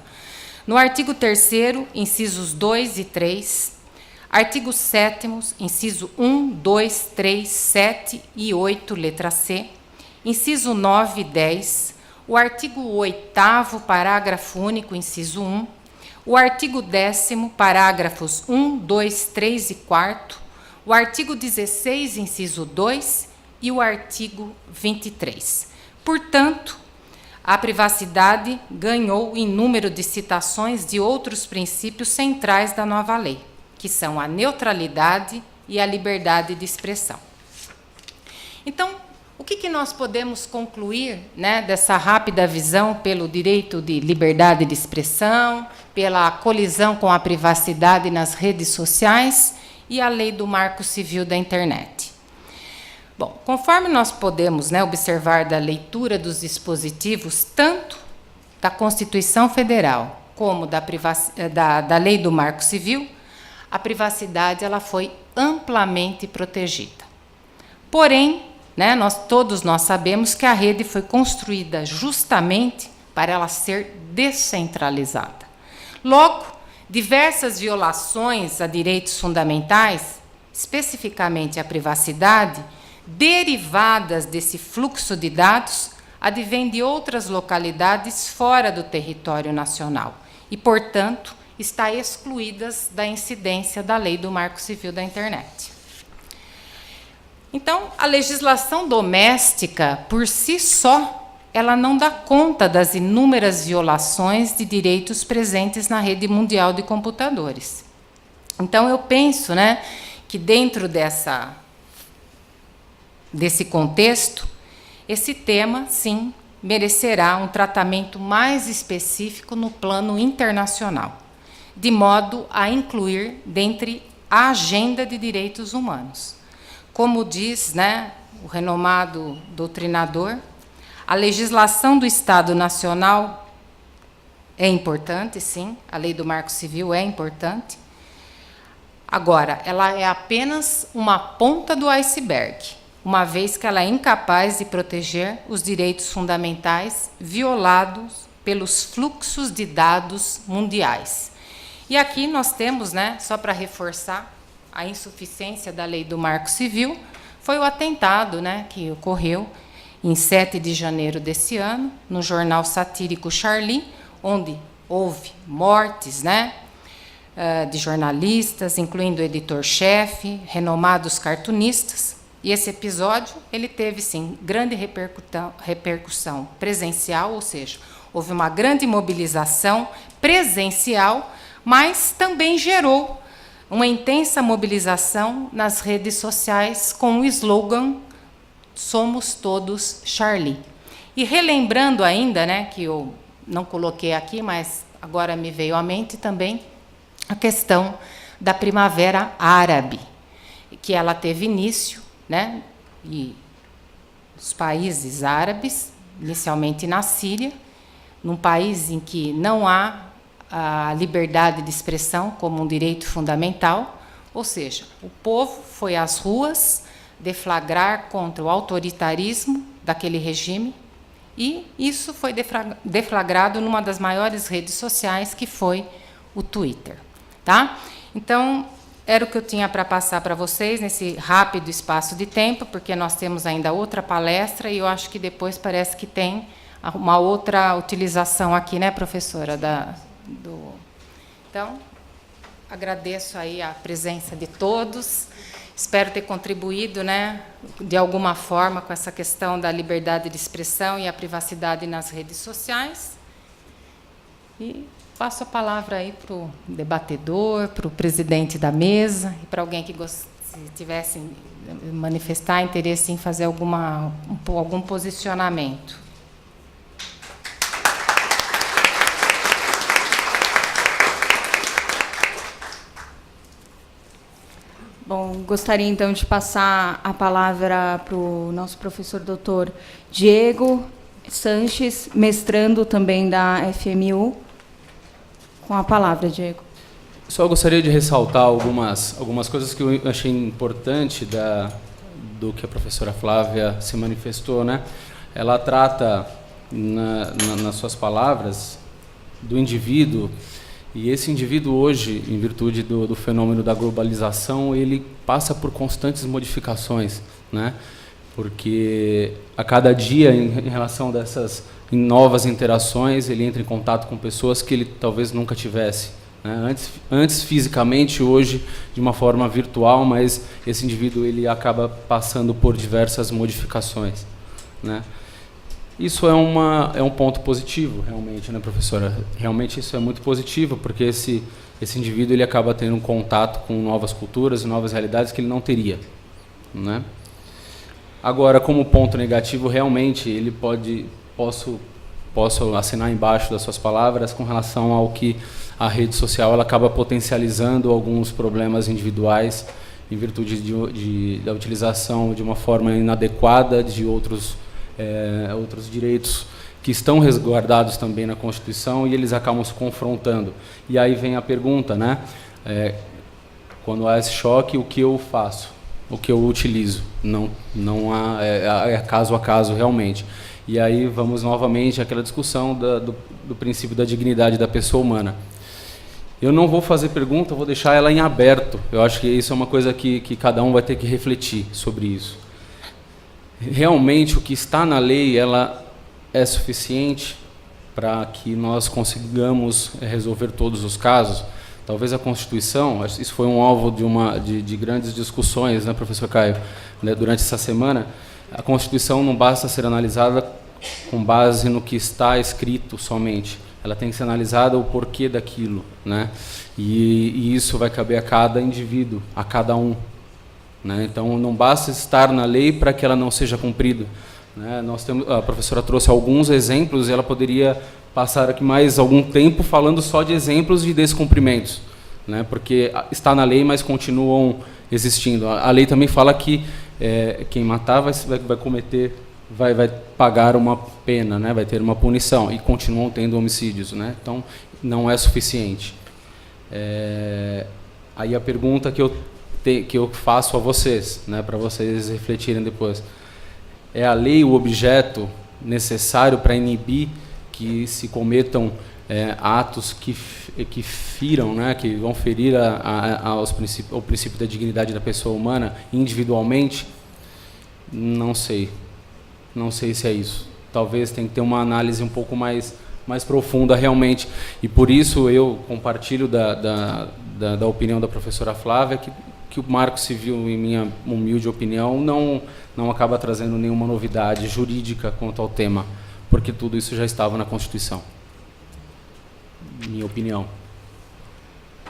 No artigo 3º, incisos 2 e 3, artigo 7º, inciso 1, 2, 3, 7 e 8, letra C, inciso 9 e 10, o artigo 8º, parágrafo único, inciso 1, o artigo 10º, parágrafos 1, 2, 3 e 4, o artigo 16, inciso 2 e o artigo 23. Portanto, a privacidade ganhou em número de citações de outros princípios centrais da nova lei, que são a neutralidade e a liberdade de expressão. Então, o que nós podemos concluir, né, dessa rápida visão pelo direito de liberdade de expressão, pela colisão com a privacidade nas redes sociais e a lei do Marco Civil da Internet? Bom, conforme nós podemos, né, observar da leitura dos dispositivos, tanto da Constituição Federal como da Lei do Marco Civil, a privacidade ela foi amplamente protegida. Porém, né, todos nós sabemos que a rede foi construída justamente para ela ser descentralizada. Logo, diversas violações a direitos fundamentais, especificamente a privacidade, derivadas desse fluxo de dados, advêm de outras localidades fora do território nacional e, portanto, estão excluídas da incidência da Lei do Marco Civil da Internet. Então, a legislação doméstica, por si só, ela não dá conta das inúmeras violações de direitos presentes na rede mundial de computadores. Então, eu penso, né, que dentro desse contexto, esse tema, sim, merecerá um tratamento mais específico no plano internacional, de modo a incluir dentre a agenda de direitos humanos. Como diz, né, o renomado doutrinador, a legislação do Estado Nacional é importante, sim, a Lei do Marco Civil é importante. Agora, ela é apenas uma ponta do iceberg, uma vez que ela é incapaz de proteger os direitos fundamentais violados pelos fluxos de dados mundiais. E aqui nós temos, né, só para reforçar a insuficiência da Lei do Marco Civil, foi o atentado, né, que ocorreu em 7 de janeiro desse ano, no jornal satírico Charlie, onde houve mortes, né, de jornalistas, incluindo o editor-chefe, renomados cartunistas. E esse episódio ele teve, sim, grande repercussão presencial, ou seja, houve uma grande mobilização presencial, mas também gerou uma intensa mobilização nas redes sociais com o slogan "Somos Todos Charlie". E relembrando ainda, né, que eu não coloquei aqui, mas agora me veio à mente também, a questão da Primavera Árabe, que ela teve início, né, e os países árabes, inicialmente na Síria, num país em que não há a liberdade de expressão como um direito fundamental, ou seja, o povo foi às ruas deflagrar contra o autoritarismo daquele regime, e isso foi deflagrado numa das maiores redes sociais, que foi o Twitter. Tá? Então, era o que eu tinha para passar para vocês nesse rápido espaço de tempo, porque nós temos ainda outra palestra, e eu acho que depois parece que tem uma outra utilização aqui, né, professora? Então, agradeço aí a presença de todos. Espero ter contribuído, né, de alguma forma com essa questão da liberdade de expressão e a privacidade nas redes sociais. E passo a palavra aí para o debatedor, para o presidente da mesa e para alguém que tivesse manifestar interesse em fazer algum posicionamento. Bom, gostaria então de passar a palavra para o nosso professor doutor Diego Sanches, mestrando também da FMU. Com a palavra, Diego. Só gostaria de ressaltar algumas coisas que eu achei importante do que a professora Flávia se manifestou, né? Ela trata, nas suas palavras, do indivíduo. E esse indivíduo hoje, em virtude do fenômeno da globalização, ele passa por constantes modificações, né? Porque a cada dia, em relação dessas novas interações, ele entra em contato com pessoas que ele talvez nunca tivesse, né? Antes fisicamente, hoje de uma forma virtual, mas esse indivíduo ele acaba passando por diversas modificações, né? Isso é um ponto positivo, realmente, né, professora? Realmente isso é muito positivo, porque esse indivíduo ele acaba tendo um contato com novas culturas e novas realidades que ele não teria, né? Agora, como ponto negativo, realmente, posso assinar embaixo das suas palavras com relação ao que a rede social ela acaba potencializando alguns problemas individuais em virtude da utilização de uma forma inadequada de outros direitos que estão resguardados também na Constituição, e eles acabam se confrontando. E aí vem a pergunta, né? Quando há esse choque, o que eu faço? O que eu utilizo? Não há, é caso a caso realmente. E aí vamos novamente àquela discussão do princípio da dignidade da pessoa humana. Eu não vou fazer pergunta, vou deixar ela em aberto. Eu acho que isso é uma coisa que cada um vai ter que refletir sobre isso. Realmente o que está na lei ela é suficiente para que nós consigamos resolver todos os casos? Talvez a Constituição, isso foi um alvo de grandes discussões, né, professor Caio, né, durante essa semana. A Constituição não basta ser analisada com base no que está escrito somente. Ela tem que ser analisada o porquê daquilo, né? E isso vai caber a cada indivíduo, a cada um, né? Então, não basta estar na lei para que ela não seja cumprida, né? A professora trouxe alguns exemplos e ela poderia passar aqui mais algum tempo falando só de exemplos de descumprimentos, né? Porque está na lei, mas continuam existindo. A lei também fala que quem matar vai pagar uma pena, né? Vai ter uma punição, e continuam tendo homicídios, né? Então, não é suficiente. Aí a pergunta que eu faço a vocês, né, para vocês refletirem depois: é a lei o objeto necessário para inibir que se cometam atos que firam, né, que vão ferir ao princípio da dignidade da pessoa humana individualmente? Não sei se é isso. Talvez tenha que ter uma análise um pouco mais profunda realmente, e por isso eu compartilho da opinião da professora Flávia, que o Marco Civil, em minha humilde opinião, não acaba trazendo nenhuma novidade jurídica quanto ao tema, porque tudo isso já estava na Constituição. Minha opinião.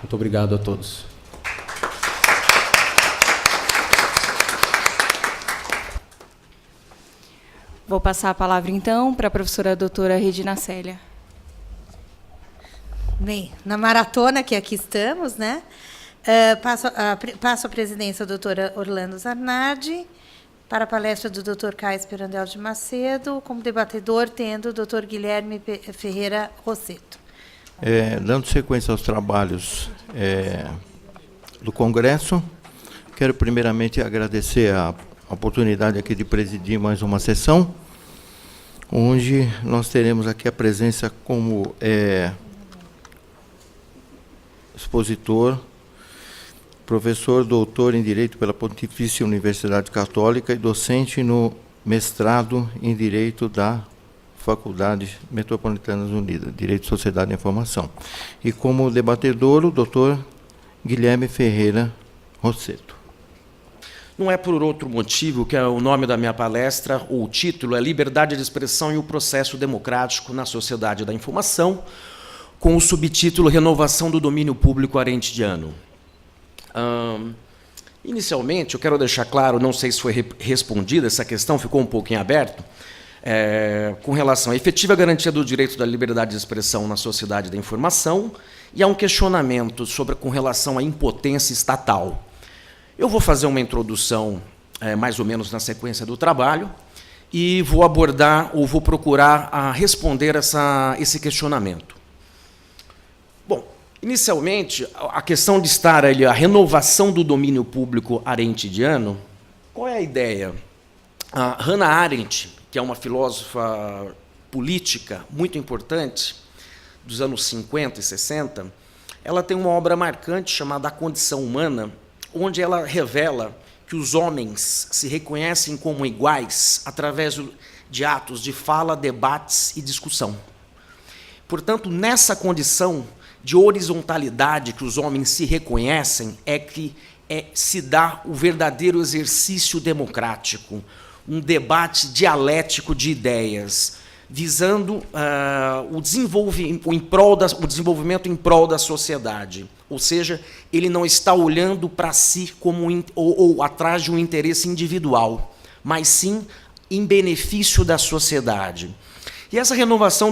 Muito obrigado a todos. Vou passar a palavra, então, para a professora doutora Regina Célia. Bem, na maratona que aqui estamos, né? Passo a presidência à doutora Orlando Zanardi, para a palestra do Dr. Caio Pirandel de Macedo, como debatedor, tendo o Dr. Guilherme Ferreira Rosseto. Dando sequência aos trabalhos do Congresso, quero primeiramente agradecer a oportunidade aqui de presidir mais uma sessão, onde nós teremos aqui a presença como expositor, professor doutor em Direito pela Pontifícia Universidade Católica e docente no mestrado em Direito da Faculdade Metropolitanas Unidas, Direito, Sociedade e Informação. E como debatedor, o doutor Guilherme Ferreira Rosseto. Não é por outro motivo que o nome da minha palestra, ou o título, é Liberdade de Expressão e o Processo Democrático na Sociedade da Informação, com o subtítulo Renovação do Domínio Público Arendtiano. Inicialmente, eu quero deixar claro, não sei se foi respondida, essa questão ficou um pouco em aberto, com relação à efetiva garantia do direito da liberdade de expressão na sociedade da informação, e há um questionamento com relação à impotência estatal. Eu vou fazer uma introdução, mais ou menos na sequência do trabalho, e vou abordar, ou vou procurar responder esse questionamento. Bom, inicialmente, a questão de estar ali, a renovação do domínio público arendtiano, qual é a ideia? A Hannah Arendt, que é uma filósofa política muito importante, dos anos 50 e 60, ela tem uma obra marcante chamada A Condição Humana, onde ela revela que os homens se reconhecem como iguais através de atos de fala, debates e discussão. Portanto, nessa condição de horizontalidade que os homens se reconhecem, que se dá o verdadeiro exercício democrático, um debate dialético de ideias, visando o desenvolvimento em prol da sociedade. Ou seja, ele não está olhando para si ou atrás de um interesse individual, mas sim em benefício da sociedade. E essa renovação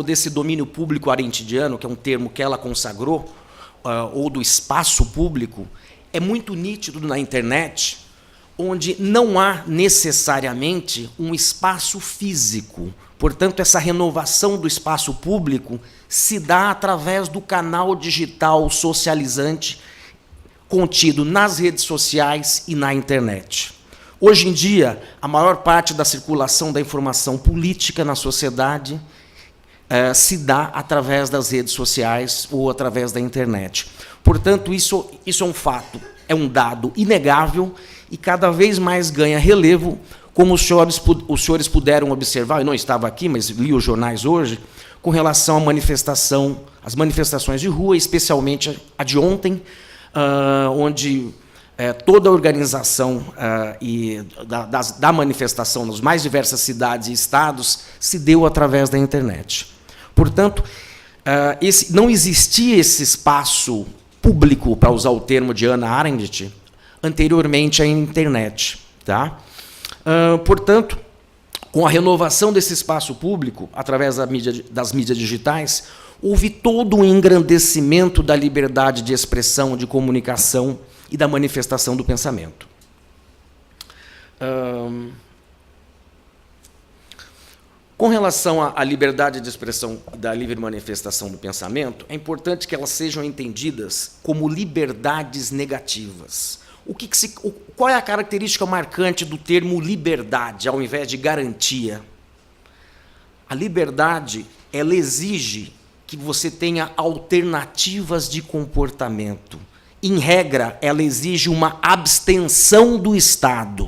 desse domínio público arendtiano, que é um termo que ela consagrou, ou do espaço público, é muito nítido na internet, onde não há necessariamente um espaço físico. Portanto, essa renovação do espaço público se dá através do canal digital socializante contido nas redes sociais e na internet. Hoje em dia, a maior parte da circulação da informação política na sociedade se dá através das redes sociais ou através da internet. Portanto, isso é um fato, é um dado inegável e cada vez mais ganha relevo, como os senhores puderam observar, eu não estava aqui, mas li os jornais hoje, com relação às manifestações de rua, especialmente a de ontem, onde toda a organização da manifestação nas mais diversas cidades e estados se deu através da internet. Portanto, não existia esse espaço público, para usar o termo de Hannah Arendt, anteriormente à internet. Tá? Portanto, com a renovação desse espaço público, através das mídias digitais, houve todo um engrandecimento da liberdade de expressão, de comunicação e da manifestação do pensamento. Com relação à liberdade de expressão e da livre manifestação do pensamento, é importante que elas sejam entendidas como liberdades negativas. Qual é a característica marcante do termo liberdade, ao invés de garantia? A liberdade, ela exige que você tenha alternativas de comportamento. Em regra, ela exige uma abstenção do Estado.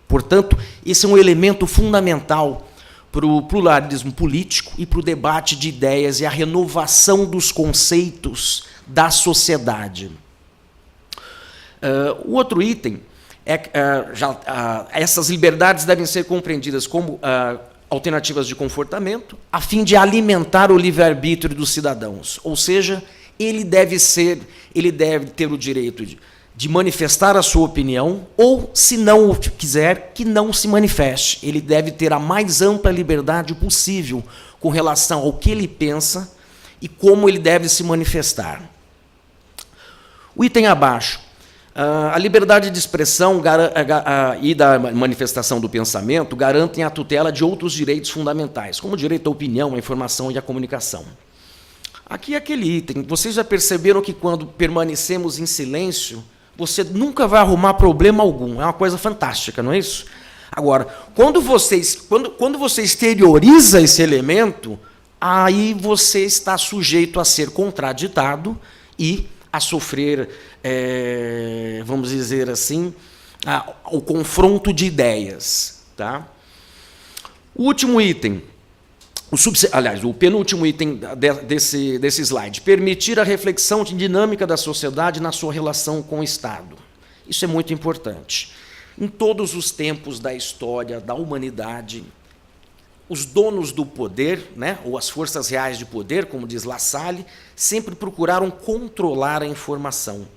Portanto, esse é um elemento fundamental para o pluralismo político e para o debate de ideias e a renovação dos conceitos da sociedade. O outro item essas liberdades devem ser compreendidas como alternativas de comportamento, a fim de alimentar o livre-arbítrio dos cidadãos. Ou seja, ele deve ter o direito de manifestar a sua opinião, ou, se não o quiser, que não se manifeste. Ele deve ter a mais ampla liberdade possível com relação ao que ele pensa e como ele deve se manifestar. O item abaixo. A liberdade de expressão e da manifestação do pensamento garantem a tutela de outros direitos fundamentais, como o direito à opinião, à informação e à comunicação. Aqui é aquele item. Vocês já perceberam que, quando permanecemos em silêncio, você nunca vai arrumar problema algum. É uma coisa fantástica, não é isso? Agora, quando você exterioriza esse elemento, aí você está sujeito a ser contraditado e a sofrer, vamos dizer assim, o confronto de ideias. Tá? O último item, o penúltimo item desse slide, permitir a reflexão dinâmica da sociedade na sua relação com o Estado. Isso é muito importante. Em todos os tempos da história da humanidade, os donos do poder, né, ou as forças reais de poder, como diz La Salle, sempre procuraram controlar a informação.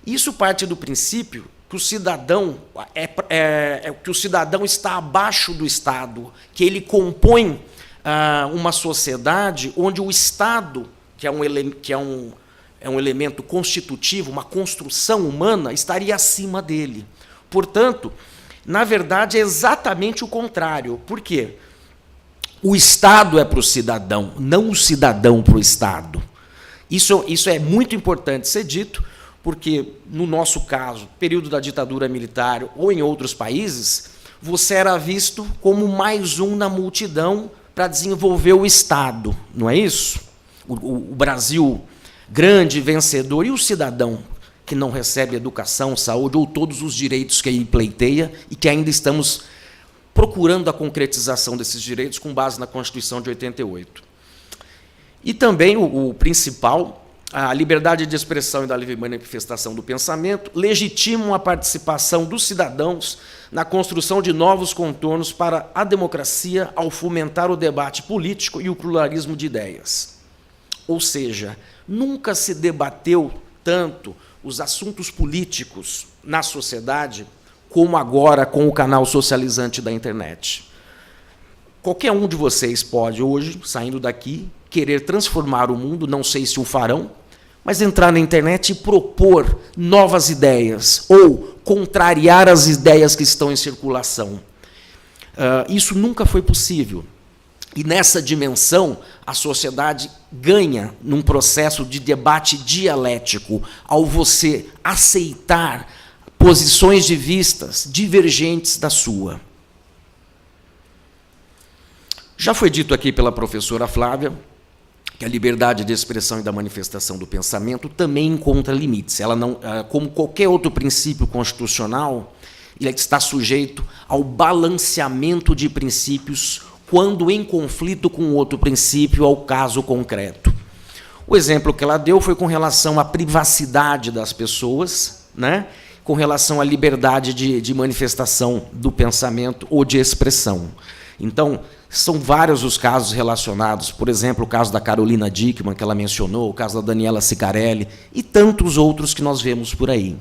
Isso parte do princípio que o cidadão está abaixo do Estado, que ele compõe uma sociedade onde o Estado, que é um elemento constitutivo, uma construção humana, estaria acima dele. Portanto, na verdade, é exatamente o contrário. Por quê? O Estado é para o cidadão, não o cidadão para o Estado. Isso é muito importante ser dito, porque, no nosso caso, período da ditadura militar ou em outros países, você era visto como mais um na multidão para desenvolver o Estado, não é isso? O Brasil grande, vencedor, e o cidadão que não recebe educação, saúde ou todos os direitos que ele pleiteia e que ainda estamos procurando a concretização desses direitos com base na Constituição de 88. E também o principal, a liberdade de expressão e da livre manifestação do pensamento legitimam a participação dos cidadãos na construção de novos contornos para a democracia ao fomentar o debate político e o pluralismo de ideias. Ou seja, nunca se debateu tanto os assuntos políticos na sociedade como agora com o canal socializante da internet. Qualquer um de vocês pode, hoje, saindo daqui, querer transformar o mundo, não sei se o farão, mas entrar na internet e propor novas ideias, ou contrariar as ideias que estão em circulação. Isso nunca foi possível. E, nessa dimensão, a sociedade ganha num processo de debate dialético, ao você aceitar posições de vistas divergentes da sua. Já foi dito aqui pela professora Flávia que a liberdade de expressão e da manifestação do pensamento também encontra limites. Ela não, como qualquer outro princípio constitucional, ele está sujeito ao balanceamento de princípios quando em conflito com outro princípio, ao caso concreto. O exemplo que ela deu foi com relação à privacidade das pessoas, né? Com relação à liberdade de manifestação do pensamento ou de expressão. Então, são vários os casos relacionados, por exemplo, o caso da Carolina Dickmann, que ela mencionou, o caso da Daniela Sicarelli, e tantos outros que nós vemos por aí.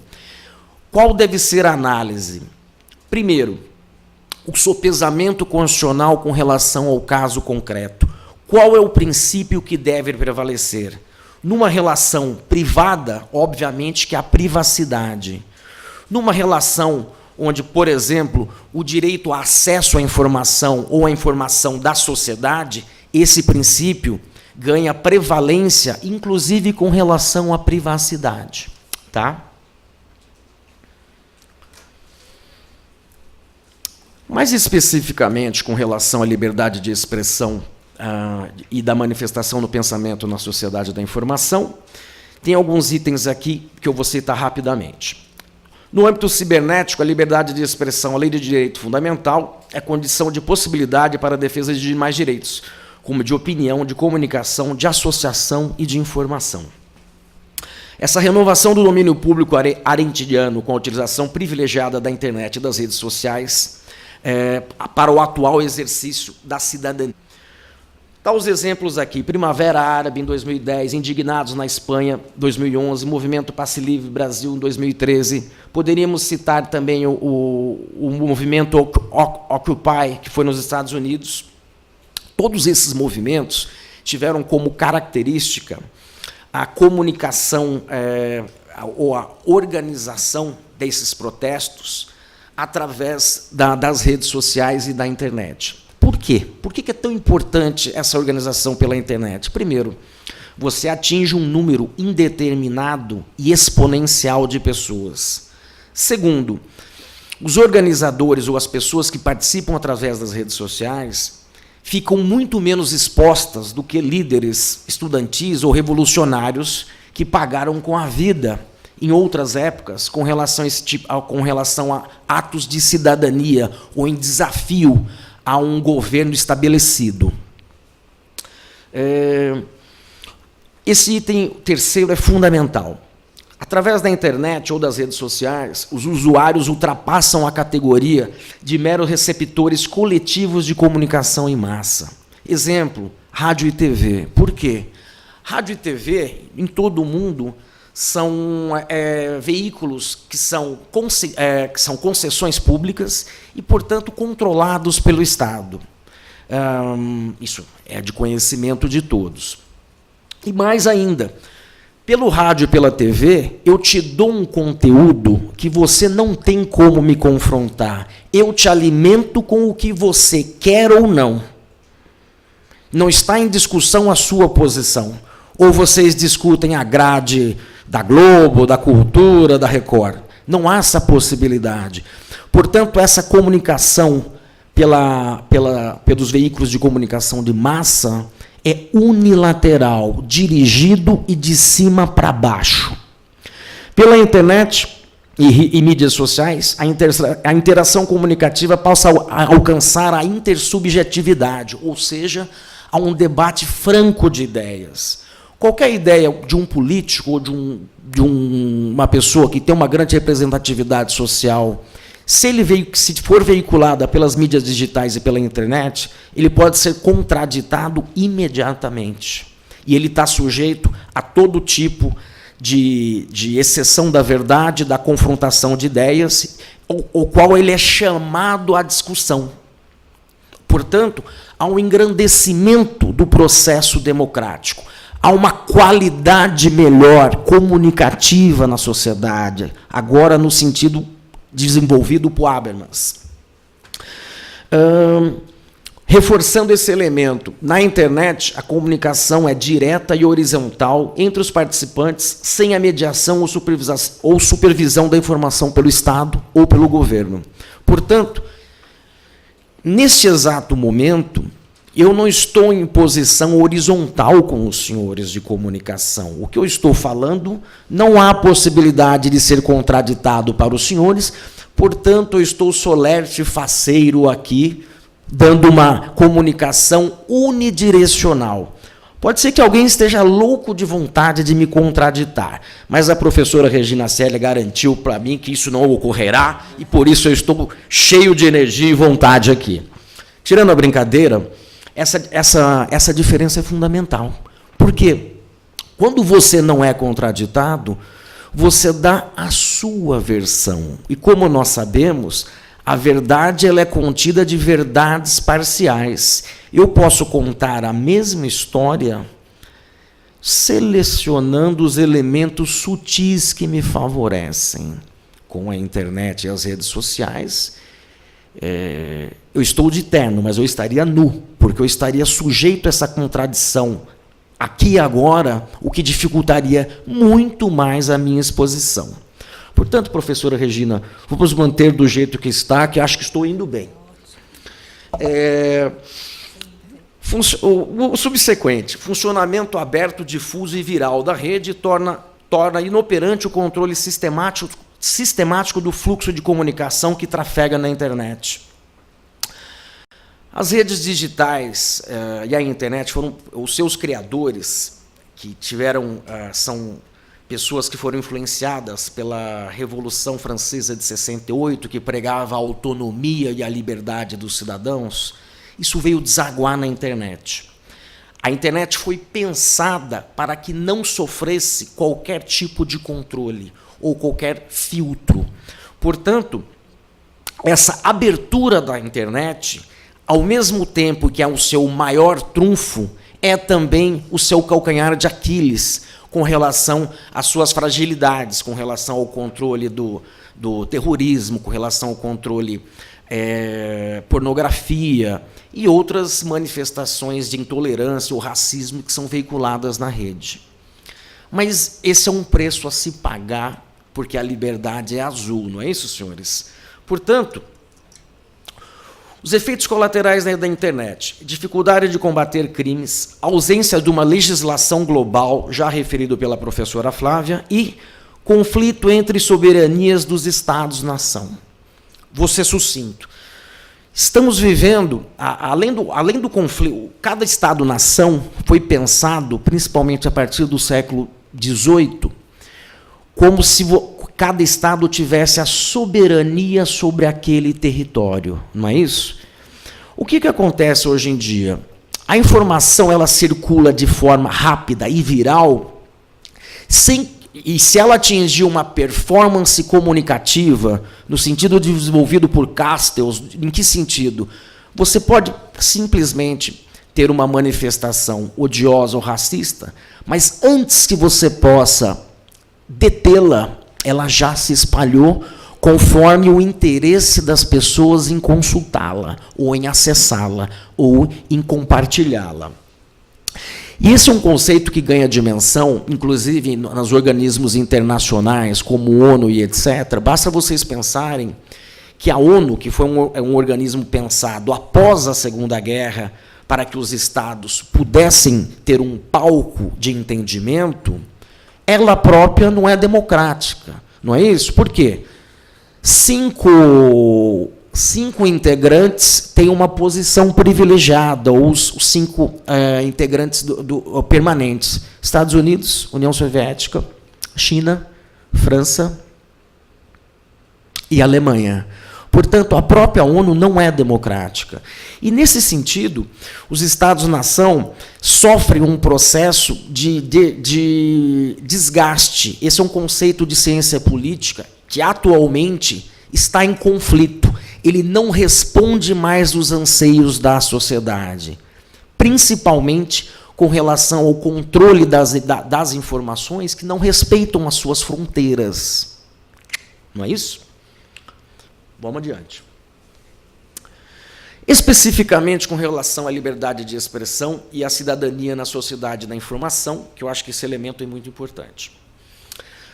Qual deve ser a análise? Primeiro, o sopesamento constitucional com relação ao caso concreto. Qual é o princípio que deve prevalecer? Numa relação privada, obviamente que a privacidade. Numa relação onde, por exemplo, o direito a acesso à informação ou à informação da sociedade, esse princípio ganha prevalência, inclusive com relação à privacidade. Tá? Mais especificamente, com relação à liberdade de expressão e da manifestação do pensamento na sociedade da informação, tem alguns itens aqui que eu vou citar rapidamente. No âmbito cibernético, a liberdade de expressão, a lei de direito fundamental, é condição de possibilidade para a defesa de demais direitos, como de opinião, de comunicação, de associação e de informação. Essa renovação do domínio público arendtiano com a utilização privilegiada da internet e das redes sociais para o atual exercício da cidadania. Tá os exemplos aqui: Primavera Árabe, em 2010, Indignados na Espanha, 2011, Movimento Passe Livre Brasil, em 2013. Poderíamos citar também o movimento Occupy, que foi nos Estados Unidos. Todos esses movimentos tiveram como característica a comunicação ou a organização desses protestos através das redes sociais e da internet. Por quê? Por que é tão importante essa organização pela internet? Primeiro, você atinge um número indeterminado e exponencial de pessoas. Segundo, os organizadores ou as pessoas que participam através das redes sociais ficam muito menos expostas do que líderes estudantis ou revolucionários que pagaram com a vida em outras épocas com relação a atos de cidadania ou em desafio a um governo estabelecido. Esse item terceiro é fundamental. Através da internet ou das redes sociais, os usuários ultrapassam a categoria de meros receptores coletivos de comunicação em massa. Exemplo, rádio e TV. Por quê? Rádio e TV, em todo o mundo, são veículos que são concessões públicas e, portanto, controlados pelo Estado. Isso é de conhecimento de todos. E mais ainda, pelo rádio e pela TV, eu te dou um conteúdo que você não tem como me confrontar. Eu te alimento com o que você quer ou não. Não está em discussão a sua posição. Ou vocês discutem a grade da Globo, da Cultura, da Record. Não há essa possibilidade. Portanto, essa comunicação pelos veículos de comunicação de massa é unilateral, dirigido e de cima para baixo. Pela internet e mídias sociais, a interação comunicativa passa a alcançar a intersubjetividade, ou seja, a um debate franco de ideias. Qualquer ideia de um político ou de uma pessoa que tem uma grande representatividade social, se for veiculada pelas mídias digitais e pela internet, ele pode ser contraditado imediatamente. E ele está sujeito a todo tipo de exceção da verdade, da confrontação de ideias, o qual ele é chamado à discussão. Portanto, há um engrandecimento do processo democrático. Há uma qualidade melhor comunicativa na sociedade, agora no sentido desenvolvido por Habermas. Reforçando esse elemento, na internet a comunicação é direta e horizontal entre os participantes, sem a mediação ou supervisão da informação pelo Estado ou pelo governo. Portanto, neste exato momento, eu não estou em posição horizontal com os senhores de comunicação. O que eu estou falando, não há possibilidade de ser contraditado para os senhores, portanto, eu estou solerte e faceiro aqui, dando uma comunicação unidirecional. Pode ser que alguém esteja louco de vontade de me contraditar, mas a professora Regina Célia garantiu para mim que isso não ocorrerá, e por isso eu estou cheio de energia e vontade aqui. Tirando a brincadeira, essa diferença é fundamental. Porque quando você não é contraditado, você dá a sua versão. E como nós sabemos, a verdade ela é contida de verdades parciais. Eu posso contar a mesma história selecionando os elementos sutis que me favorecem. Com a internet e as redes sociais, eu estou de terno, mas eu estaria nu, porque eu estaria sujeito a essa contradição aqui e agora, o que dificultaria muito mais a minha exposição. Portanto, professora Regina, vamos manter do jeito que está, que acho que estou indo bem. O subsequente, funcionamento aberto, difuso e viral da rede torna inoperante o controle sistemático do fluxo de comunicação que trafega na internet. As redes digitais e a internet foram os seus criadores, que são pessoas que foram influenciadas pela Revolução Francesa de 68, que pregava a autonomia e a liberdade dos cidadãos. Isso veio desaguar na internet. A internet foi pensada para que não sofresse qualquer tipo de controle ou qualquer filtro. Portanto, essa abertura da internet, ao mesmo tempo que é o seu maior trunfo, é também o seu calcanhar de Aquiles com relação às suas fragilidades, com relação ao controle do terrorismo, com relação ao controle pornografia e outras manifestações de intolerância ou racismo que são veiculadas na rede. Mas esse é um preço a se pagar, porque a liberdade é azul, não é isso, senhores? Portanto, os efeitos colaterais da internet: dificuldade de combater crimes, ausência de uma legislação global, já referido pela professora Flávia, e conflito entre soberanias dos Estados-nação. Vou ser sucinto. Estamos vivendo, além do conflito, cada Estado-nação foi pensado, principalmente a partir do século XVIII, como se cada Estado tivesse a soberania sobre aquele território, não é isso? O que acontece hoje em dia? A informação ela circula de forma rápida e viral, e se ela atingir uma performance comunicativa, no sentido desenvolvido por Castells, em que sentido? Você pode simplesmente ter uma manifestação odiosa ou racista, mas antes que você possa detê-la, ela já se espalhou conforme o interesse das pessoas em consultá-la, ou em acessá-la, ou em compartilhá-la. E esse é um conceito que ganha dimensão, inclusive nos organismos internacionais, como ONU e etc. Basta vocês pensarem que a ONU, que foi um organismo pensado após a Segunda Guerra, para que os Estados pudessem ter um palco de entendimento, ela própria não é democrática, não é isso? Por quê? Cinco integrantes têm uma posição privilegiada, ou os 5 integrantes permanentes: Estados Unidos, União Soviética, China, França e Alemanha. Portanto, a própria ONU não é democrática. E, nesse sentido, os Estados-nação sofrem um processo de desgaste. Esse é um conceito de ciência política que, atualmente, está em conflito. Ele não responde mais aos anseios da sociedade, principalmente com relação ao controle das informações que não respeitam as suas fronteiras. Não é isso? Vamos adiante. Especificamente com relação à liberdade de expressão e à cidadania na sociedade da informação, que eu acho que esse elemento é muito importante.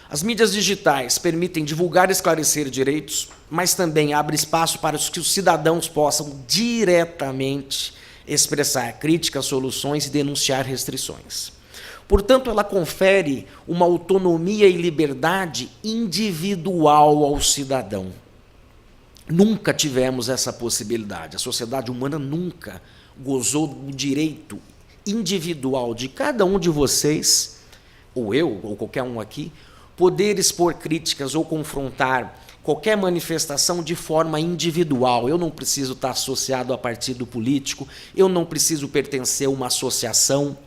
As mídias digitais permitem divulgar e esclarecer direitos, mas também abre espaço para que os cidadãos possam diretamente expressar críticas, soluções e denunciar restrições. Portanto, ela confere uma autonomia e liberdade individual ao cidadão. Nunca tivemos essa possibilidade. A sociedade humana nunca gozou do direito individual de cada um de vocês, ou eu, ou qualquer um aqui, poder expor críticas ou confrontar qualquer manifestação de forma individual. Eu não preciso estar associado a partido político, eu não preciso pertencer a uma associação,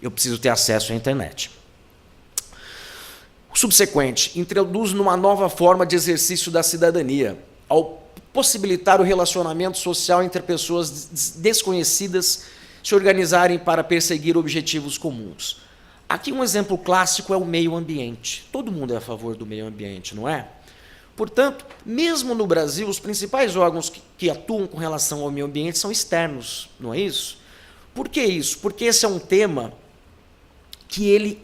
eu preciso ter acesso à internet. O subsequente introduz numa nova forma de exercício da cidadania, ao possibilitar o relacionamento social entre pessoas desconhecidas se organizarem para perseguir objetivos comuns. Aqui um exemplo clássico é o meio ambiente. Todo mundo é a favor do meio ambiente, não é? Portanto, mesmo no Brasil, os principais órgãos que atuam com relação ao meio ambiente são externos, não é isso? Por que isso? Porque esse é um tema que ele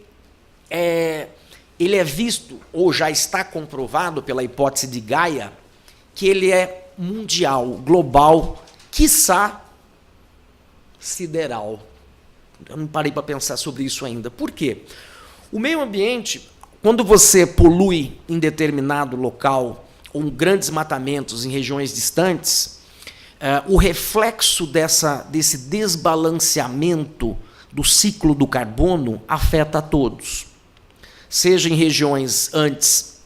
é visto, ou já está comprovado pela hipótese de Gaia, que ele é mundial, global, quiçá sideral. Eu não parei para pensar sobre isso ainda. Por quê? O meio ambiente, quando você polui em determinado local, ou grandes matamentos em regiões distantes, o reflexo desse desbalanceamento do ciclo do carbono afeta a todos. Seja em regiões antes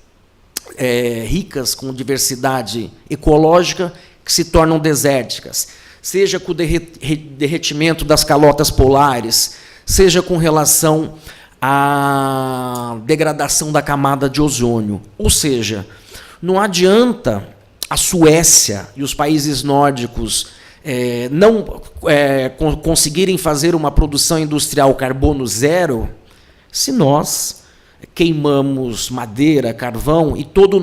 ricas com diversidade ecológica, que se tornam desérticas, seja com o derretimento das calotas polares, seja com relação à degradação da camada de ozônio. Ou seja, não adianta a Suécia e os países nórdicos não conseguirem fazer uma produção industrial carbono zero se nós queimamos madeira, carvão e toda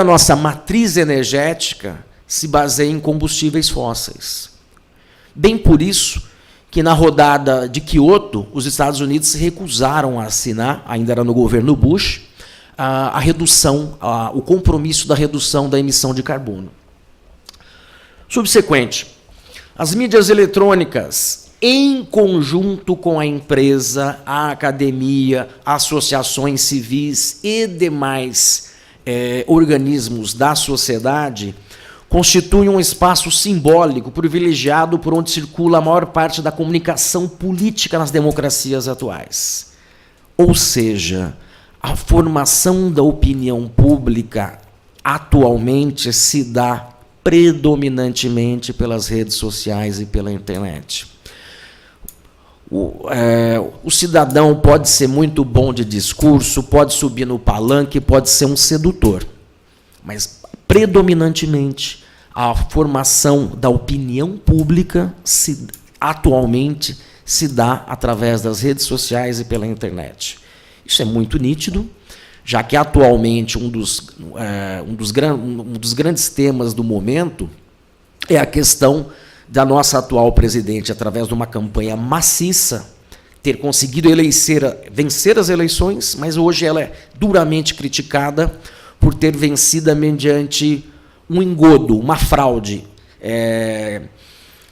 a nossa matriz energética se baseia em combustíveis fósseis. Bem por isso que, na rodada de Kyoto, os Estados Unidos se recusaram a assinar, ainda era no governo Bush, a redução, o compromisso da redução da emissão de carbono. Subsequente, as mídias eletrônicas, em conjunto com a empresa, a academia, associações civis e demais organismos da sociedade, constituem um espaço simbólico privilegiado por onde circula a maior parte da comunicação política nas democracias atuais. Ou seja, a formação da opinião pública atualmente se dá predominantemente pelas redes sociais e pela internet. O cidadão pode ser muito bom de discurso, pode subir no palanque, pode ser um sedutor, mas, predominantemente, a formação da opinião pública atualmente se dá através das redes sociais e pela internet. Isso é muito nítido, já que, atualmente, um dos grandes temas do momento é a questão da nossa atual presidente, através de uma campanha maciça, ter conseguido vencer as eleições, mas hoje ela é duramente criticada por ter vencido mediante um engodo, uma fraude,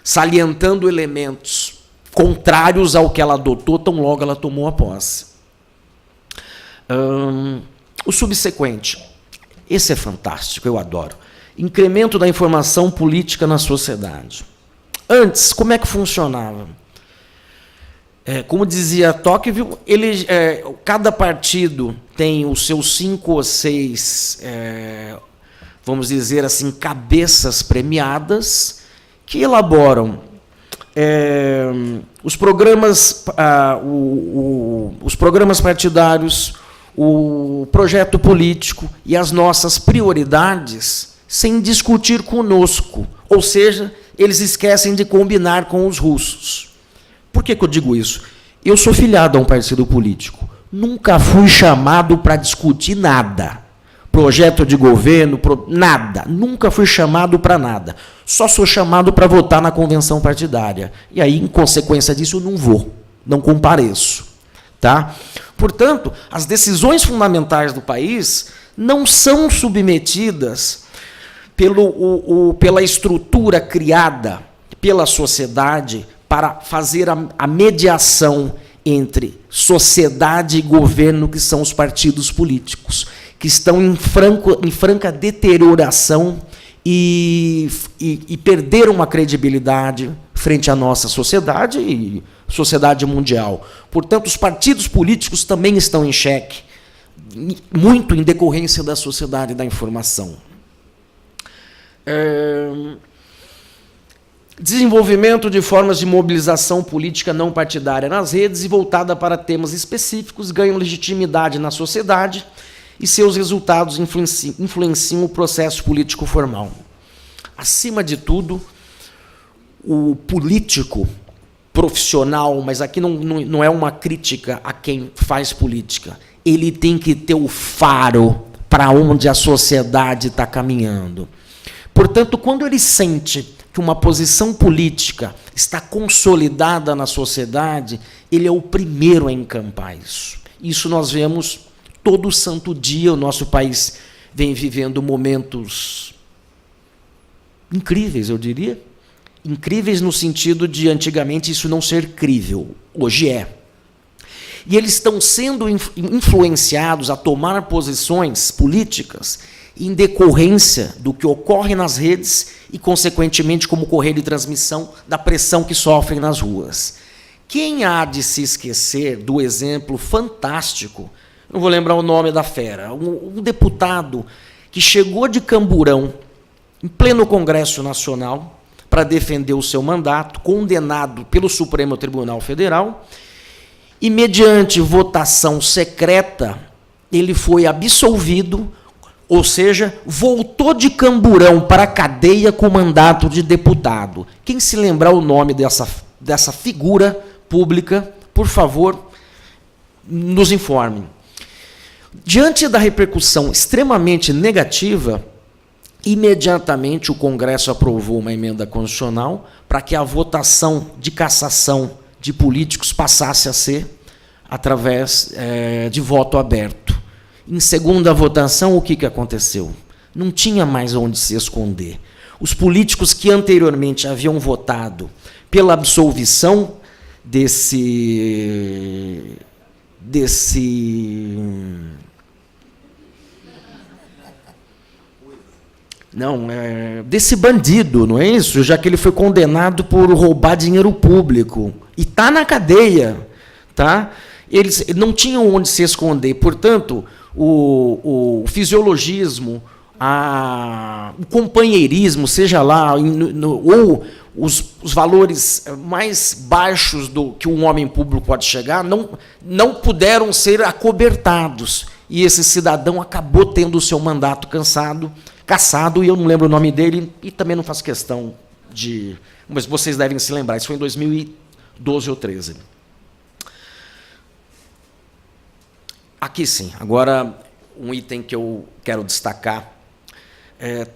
salientando elementos contrários ao que ela adotou, tão logo ela tomou a posse. O subsequente, esse é fantástico, eu adoro. Incremento da informação política na sociedade. Antes, como é que funcionava? Como dizia Tocqueville, cada partido tem os seus 5 ou 6, vamos dizer assim, cabeças premiadas, que elaboram os programas partidários, o projeto político e as nossas prioridades, sem discutir conosco, ou seja, eles esquecem de combinar com os russos. Por que eu digo isso? Eu sou filiado a um partido político. Nunca fui chamado para discutir nada. Projeto de governo, nada. Nunca fui chamado para nada. Só sou chamado para votar na convenção partidária. E aí, em consequência disso, eu não vou, não compareço. Tá? Portanto, as decisões fundamentais do país não são submetidas pela estrutura criada pela sociedade para fazer a mediação entre sociedade e governo, que são os partidos políticos, que estão em franca deterioração e perderam a credibilidade frente à nossa sociedade e sociedade mundial. Portanto, os partidos políticos também estão em xeque, muito em decorrência da sociedade da informação. Desenvolvimento de formas de mobilização política não partidária nas redes e voltada para temas específicos ganham legitimidade na sociedade e seus resultados influenciam o processo político formal. Acima de tudo, o político profissional, mas aqui não é uma crítica a quem faz política, ele tem que ter o faro para onde a sociedade está caminhando. Portanto, quando ele sente que uma posição política está consolidada na sociedade, ele é o primeiro a encampar isso. Isso nós vemos todo santo dia. O nosso país vem vivendo momentos incríveis, eu diria. Incríveis no sentido de, antigamente, isso não ser crível. Hoje é. E eles estão sendo influenciados a tomar posições políticas em decorrência do que ocorre nas redes e, consequentemente, como correio de transmissão da pressão que sofrem nas ruas. Quem há de se esquecer do exemplo fantástico, não vou lembrar o nome da fera, um deputado que chegou de Camburão em pleno Congresso Nacional, para defender o seu mandato, condenado pelo Supremo Tribunal Federal, e, mediante votação secreta, ele foi absolvido, ou seja, voltou de Camburão para a cadeia com mandato de deputado. Quem se lembrar o nome dessa figura pública, por favor, nos informe. Diante da repercussão extremamente negativa, imediatamente o Congresso aprovou uma emenda constitucional para que a votação de cassação de políticos passasse a ser através de voto aberto. Em segunda votação, o que aconteceu? Não tinha mais onde se esconder. Os políticos que anteriormente haviam votado pela absolvição desse bandido, não é isso? Já que ele foi condenado por roubar dinheiro público e está na cadeia, tá? Eles não tinham onde se esconder. Portanto, o fisiologismo, o companheirismo, seja lá, ou os valores mais baixos do que um homem público pode chegar, não puderam ser acobertados. E esse cidadão acabou tendo o seu mandato cassado, e eu não lembro o nome dele, e também não faço questão de... Mas vocês devem se lembrar, isso foi em 2012 ou 2013. Aqui sim. Agora, um item que eu quero destacar.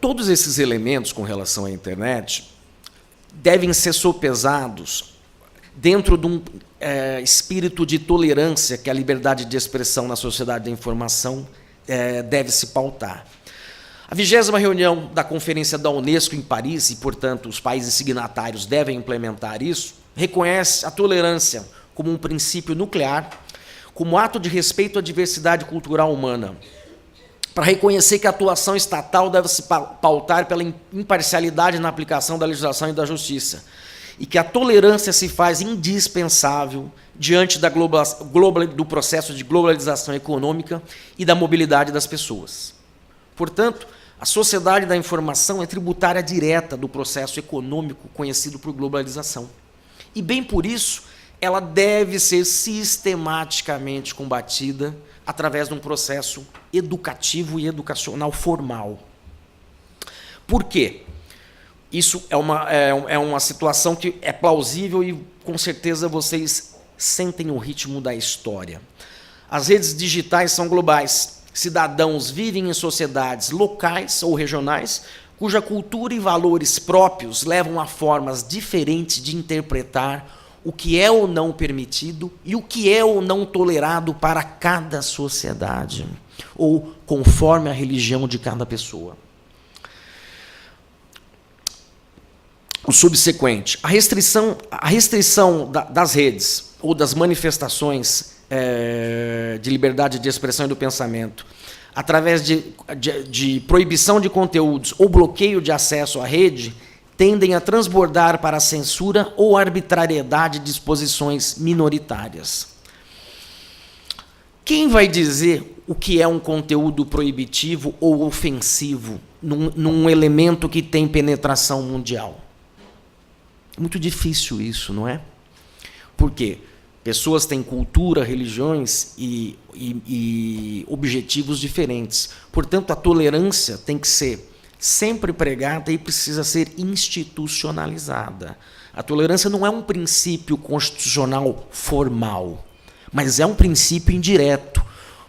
Todos esses elementos com relação à internet devem ser sopesados dentro de um espírito de tolerância que a liberdade de expressão na sociedade da informação deve se pautar. A 20ª reunião da Conferência da Unesco em Paris, e, portanto, os países signatários devem implementar isso, reconhece a tolerância como um princípio nuclear, como ato de respeito à diversidade cultural humana, para reconhecer que a atuação estatal deve se pautar pela imparcialidade na aplicação da legislação e da justiça, e que a tolerância se faz indispensável diante do processo de globalização econômica e da mobilidade das pessoas. Portanto, a sociedade da informação é tributária direta do processo econômico conhecido por globalização. E, bem por isso, ela deve ser sistematicamente combatida através de um processo educativo e educacional formal. Por quê? Isso é uma situação que é plausível e, com certeza, vocês sentem o ritmo da história. As redes digitais são globais. Cidadãos vivem em sociedades locais ou regionais, cuja cultura e valores próprios levam a formas diferentes de interpretar o que é ou não permitido e o que é ou não tolerado para cada sociedade, ou conforme a religião de cada pessoa. O subsequente, a restrição das redes ou das manifestações de liberdade de expressão e do pensamento, através de proibição de conteúdos ou bloqueio de acesso à rede, tendem a transbordar para a censura ou arbitrariedade de disposições minoritárias. Quem vai dizer o que é um conteúdo proibitivo ou ofensivo num elemento que tem penetração mundial? Muito difícil isso, não é? Por quê? Pessoas têm cultura, religiões e objetivos diferentes. Portanto, a tolerância tem que ser sempre pregada e precisa ser institucionalizada. A tolerância não é um princípio constitucional formal, mas é um princípio indireto,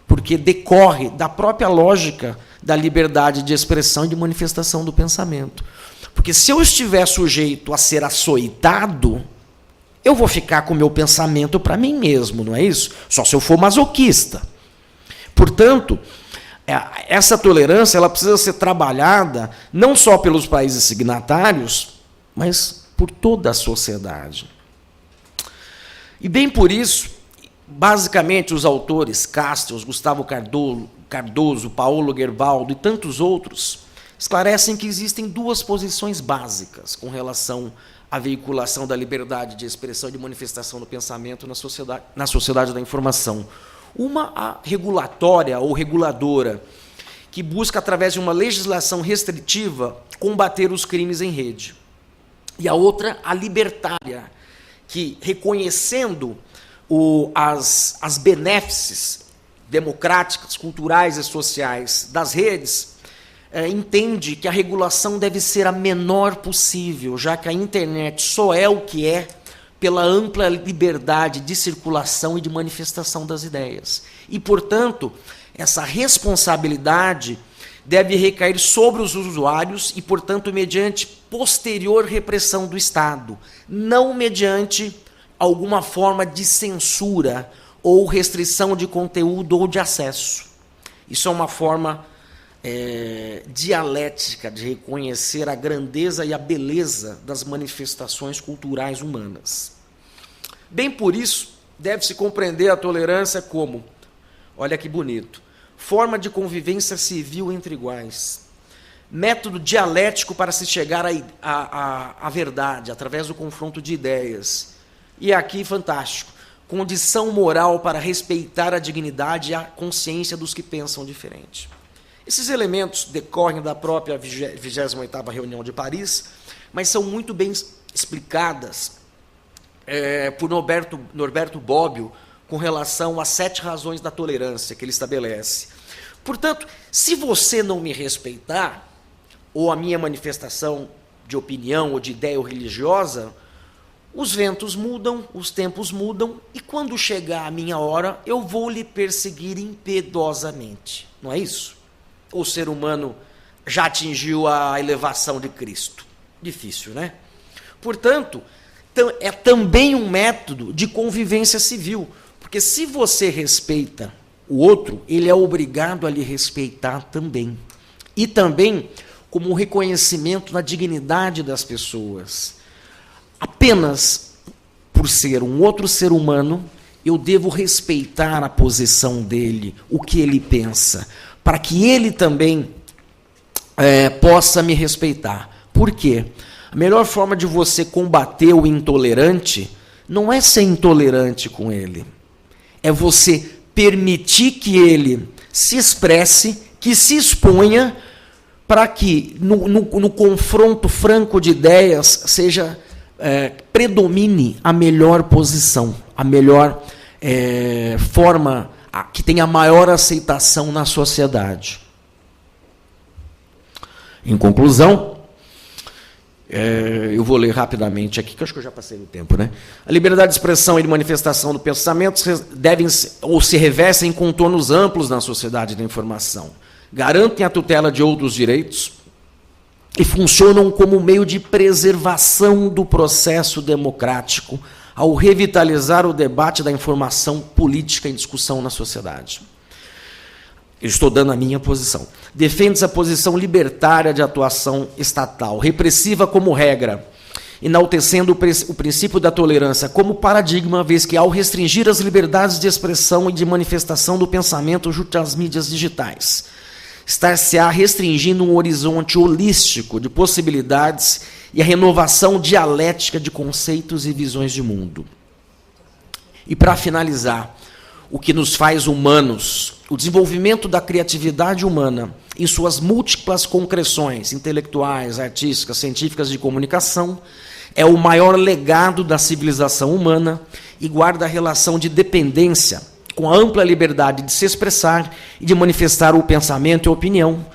porque decorre da própria lógica da liberdade de expressão e de manifestação do pensamento. Porque se eu estiver sujeito a ser açoitado, eu vou ficar com o meu pensamento para mim mesmo, não é isso? Só se eu for masoquista. Portanto, essa tolerância ela precisa ser trabalhada não só pelos países signatários, mas por toda a sociedade. E bem por isso, basicamente, os autores Castells, Gustavo Cardoso, Paulo Gerbaldo e tantos outros esclarecem que existem duas posições básicas com relação à veiculação da liberdade de expressão e de manifestação do pensamento na sociedade da informação. Uma, a regulatória ou reguladora, que busca, através de uma legislação restritiva, combater os crimes em rede. E a outra, a libertária, que, reconhecendo as benéfices democráticas, culturais e sociais das redes, entende que a regulação deve ser a menor possível, já que a internet só é o que é pela ampla liberdade de circulação e de manifestação das ideias. E, portanto, essa responsabilidade deve recair sobre os usuários e, portanto, mediante posterior repressão do Estado, não mediante alguma forma de censura ou restrição de conteúdo ou de acesso. Isso é uma forma dialética de reconhecer a grandeza e a beleza das manifestações culturais humanas. Bem por isso, deve-se compreender a tolerância como, olha que bonito, forma de convivência civil entre iguais, método dialético para se chegar à verdade, através do confronto de ideias. E aqui, fantástico, condição moral para respeitar a dignidade e a consciência dos que pensam diferente. Esses elementos decorrem da própria 28ª reunião de Paris, mas são muito bem explicadas por Norberto Bobbio com relação às 7 razões da tolerância que ele estabelece. Portanto, se você não me respeitar, ou a minha manifestação de opinião ou de ideia religiosa, os ventos mudam, os tempos mudam, e quando chegar a minha hora, eu vou lhe perseguir impiedosamente. Não é isso? O ser humano já atingiu a elevação de Cristo? Difícil, né? Portanto, é também um método de convivência civil, porque se você respeita o outro, ele é obrigado a lhe respeitar também. E também como um reconhecimento da dignidade das pessoas. Apenas por ser um outro ser humano, eu devo respeitar a posição dele, o que ele pensa, para que ele também possa me respeitar. Por quê? A melhor forma de você combater o intolerante não é ser intolerante com ele. É você permitir que ele se expresse, que se exponha, para que no confronto franco de ideias predomine a melhor posição, a melhor forma que tenha maior aceitação na sociedade. Em conclusão, eu vou ler rapidamente aqui, que eu acho que eu já passei o tempo, né? A liberdade de expressão e de manifestação do pensamento devem ou se revestem em contornos amplos na sociedade da informação, garantem a tutela de outros direitos e funcionam como meio de preservação do processo democrático ao revitalizar o debate da informação política em discussão na sociedade. Eu estou dando a minha posição. Defende-se a posição libertária de atuação estatal, repressiva como regra, enaltecendo o princípio da tolerância como paradigma, vez que, ao restringir as liberdades de expressão e de manifestação do pensamento junto às mídias digitais, estar-se-á restringindo um horizonte holístico de possibilidades e a renovação dialética de conceitos e visões de mundo. E, para finalizar, o que nos faz humanos, o desenvolvimento da criatividade humana em suas múltiplas concreções intelectuais, artísticas, científicas de comunicação, é o maior legado da civilização humana e guarda a relação de dependência com a ampla liberdade de se expressar e de manifestar o pensamento e a opinião,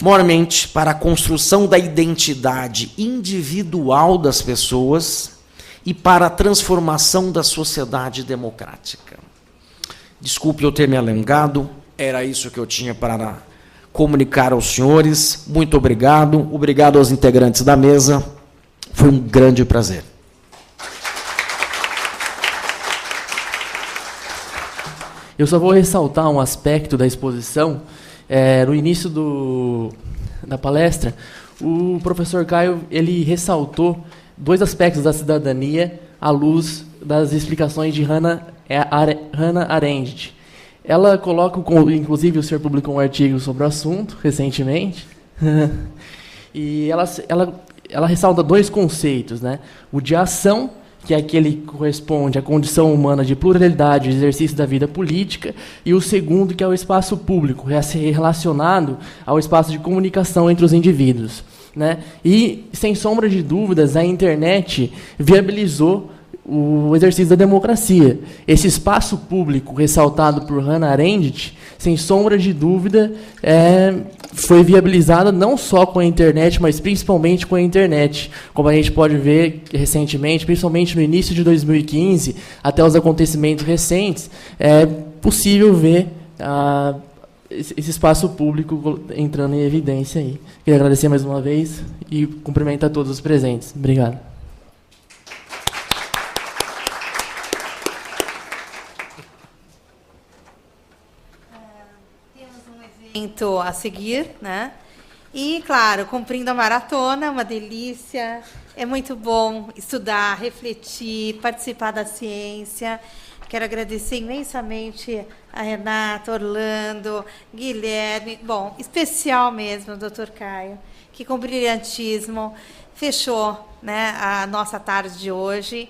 mormente para a construção da identidade individual das pessoas e para a transformação da sociedade democrática. Desculpe eu ter me alongado, era isso que eu tinha para comunicar aos senhores. Muito obrigado. Obrigado aos integrantes da mesa. Foi um grande prazer. Eu só vou ressaltar um aspecto da exposição. No início da palestra, o professor Caio ele ressaltou 2 aspectos da cidadania à luz das explicações de Hannah Arendt. Ela coloca, inclusive o senhor publicou um artigo sobre o assunto recentemente, e ela ressalta 2 conceitos, né? O de ação que é aquele que corresponde à condição humana de pluralidade e exercício da vida política, e o segundo, que é o espaço público, relacionado ao espaço de comunicação entre os indivíduos, né? E, sem sombra de dúvidas, a internet viabilizou o exercício da democracia. Esse espaço público ressaltado por Hannah Arendt, sem sombra de dúvida, foi viabilizado não só com a internet, mas principalmente com a internet. Como a gente pode ver recentemente, principalmente no início de 2015, até os acontecimentos recentes, é possível ver esse espaço público entrando em evidência aí. Queria agradecer mais uma vez e cumprimentar todos os presentes. Obrigado. Evento a seguir, né? E, claro, cumprindo a maratona, uma delícia. É muito bom estudar, refletir, participar da ciência. Quero agradecer imensamente a Renata, Orlando, Guilherme. Bom, especial mesmo, doutor Caio, que com brilhantismo fechou, né, a nossa tarde de hoje.